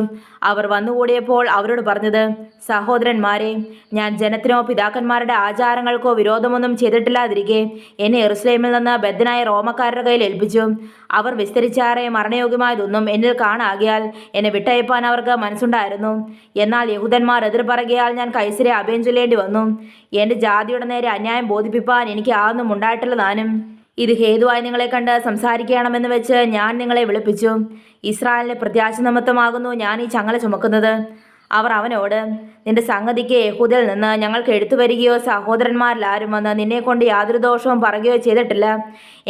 അവർ വന്നുകൂടിയപ്പോൾ അവരോട് പറഞ്ഞത്, സഹോദരന്മാരെ, ഞാൻ ജനത്തിനോ പിതാക്കന്മാരുടെ ആചാരങ്ങൾക്കോ വിരോധമൊന്നും ചെയ്തിട്ടില്ലാതിരിക്കെ എന്നെ യെരുശലേമിൽ നിന്ന് ബദ്ധനായ റോമക്കാരുടെ കയ്യിൽ ഏൽപ്പിച്ചു. അവർ വിസ്തരിച്ചാറെ മരണയോഗ്യമായതൊന്നും എന്നിൽ കാണാകിയാൽ എന്നെ വിട്ടയപ്പാൻ അവർക്ക് മനസ്സുണ്ടായിരുന്നു. എന്നാൽ യഹൂദന്മാർ എതിർ പറയുകയാൽ ഞാൻ കൈസരെ അഭയം ചൊല്ലേണ്ടി വന്നു. എൻ്റെ ജാതിയുടെ നേരെ അന്യായം ബോധിപ്പിപ്പാൻ എനിക്ക് ആതൊന്നും ഉണ്ടായിട്ടില്ല താനും. ഇത് ഹേതുവായി നിങ്ങളെ കണ്ട് സംസാരിക്കണമെന്ന് വെച്ച് ഞാൻ നിങ്ങളെ വിളിപ്പിച്ചു. ഇസ്രായേലിന്റെ പ്രത്യാശ നിമിത്തമാകുന്നു ഞാൻ ഈ ചങ്ങല ചുമക്കുന്നത്. അവർ അവനോട്, നിന്റെ സംഗതിക്ക് യഹൂദയിൽ നിന്ന് ഞങ്ങൾക്ക് എഴുത്തു വരികയോ സഹോദരന്മാരിലാരും വന്ന് നിന്നെക്കൊണ്ട് യാതൊരു ദോഷവും പറയുകയോ ചെയ്തിട്ടില്ല.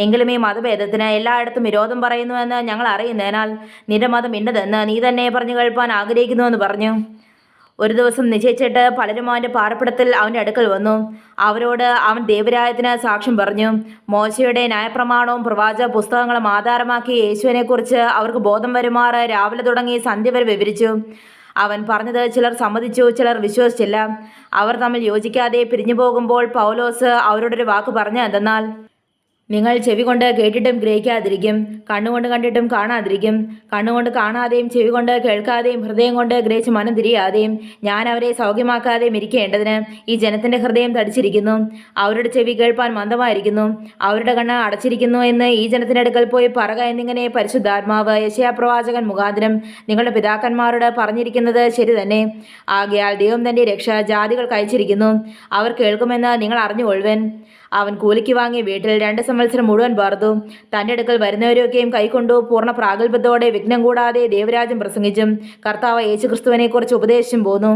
എങ്കിലും ഈ മതഭേദത്തിന് എല്ലായിടത്തും വിരോധം പറയുന്നുവെന്ന് ഞങ്ങൾ അറിയുന്നതിനാൽ നിന്റെ മതം ഇന്നതെന്ന് നീ തന്നെ പറഞ്ഞു കേൾപ്പാൻ ആഗ്രഹിക്കുന്നുവെന്ന് പറഞ്ഞു. ഒരു ദിവസം നിശ്ചയിച്ചിട്ട് പലരും അവൻ്റെ പാർപ്പിടത്തിൽ അവൻ്റെ അടുക്കൽ വന്നു. അവരോട് അവൻ ദൈവരാജ്യത്തിന് സാക്ഷ്യം പറഞ്ഞു. മോശയുടെ ന്യായപ്രമാണവും പ്രവാചക പുസ്തകങ്ങളും ആധാരമാക്കി യേശുവിനെക്കുറിച്ച് അവർക്ക് ബോധം വരുമാറ് രാവിലെ തുടങ്ങി സന്ധ്യ വരെ വിവരിച്ചു. അവൻ പറഞ്ഞത് ചിലർ സമ്മതിച്ചു, ചിലർ വിശ്വസിച്ചില്ല. അവർ തമ്മിൽ യോജിക്കാതെ പിരിഞ്ഞു പോകുമ്പോൾ പൗലോസ് അവരോടൊരു വാക്ക് പറഞ്ഞു, എന്തെന്നാൽ, നിങ്ങൾ ചെവി കൊണ്ട് കേട്ടിട്ടും ഗ്രഹിക്കാതിരിക്കും, കണ്ണുകൊണ്ട് കണ്ടിട്ടും കാണാതിരിക്കും. കണ്ണുകൊണ്ട് കാണാതെയും ചെവി കൊണ്ട് കേൾക്കാതെയും ഹൃദയം കൊണ്ട് ഗ്രഹിച്ച് മനം തിരിയാതെയും ഞാൻ അവരെ സൗഖ്യമാക്കാതെയും ഇരിക്കേണ്ടതിന് ഈ ജനത്തിൻ്റെ ഹൃദയം തടിച്ചിരിക്കുന്നു. അവരുടെ ചെവി കേൾപ്പാൻ മന്ദമായിരിക്കുന്നു, അവരുടെ കണ്ണ് അടച്ചിരിക്കുന്നു എന്ന് ഈ ജനത്തിൻ്റെ അടുക്കൽ പോയി പറക എന്നിങ്ങനെ പരിശുദ്ധാത്മാവ് യെശയ്യാപ്രവാചകൻ മുഖാന്തരം നിങ്ങളുടെ പിതാക്കന്മാരോട് പറഞ്ഞിരിക്കുന്നത് ശരി തന്നെ. ആകയാൽ ദൈവം തൻ്റെ രക്ഷ ജാതികൾക്ക് അയച്ചിരിക്കുന്നു. അവർ കേൾക്കുമെന്ന് നിങ്ങൾ അറിഞ്ഞുകൊള്ളുവൻ. അവൻ കൂലിക്ക് വാങ്ങിയ വീട്ടിൽ 2 സംവത്സരം മുഴുവൻ പാർത്തു. തൻ്റെ അടുക്കൽ വരുന്നവരെയൊക്കെയും കൈക്കൊണ്ടു പൂർണ്ണ പ്രാഗൽഭ്യത്തോടെ വിഘ്നം കൂടാതെ ദൈവരാജ്യം പ്രസംഗിച്ചും കർത്താവ് യേശുക്രിസ്തുവിനെക്കുറിച്ച് ഉപദേശിച്ചും പോന്നു.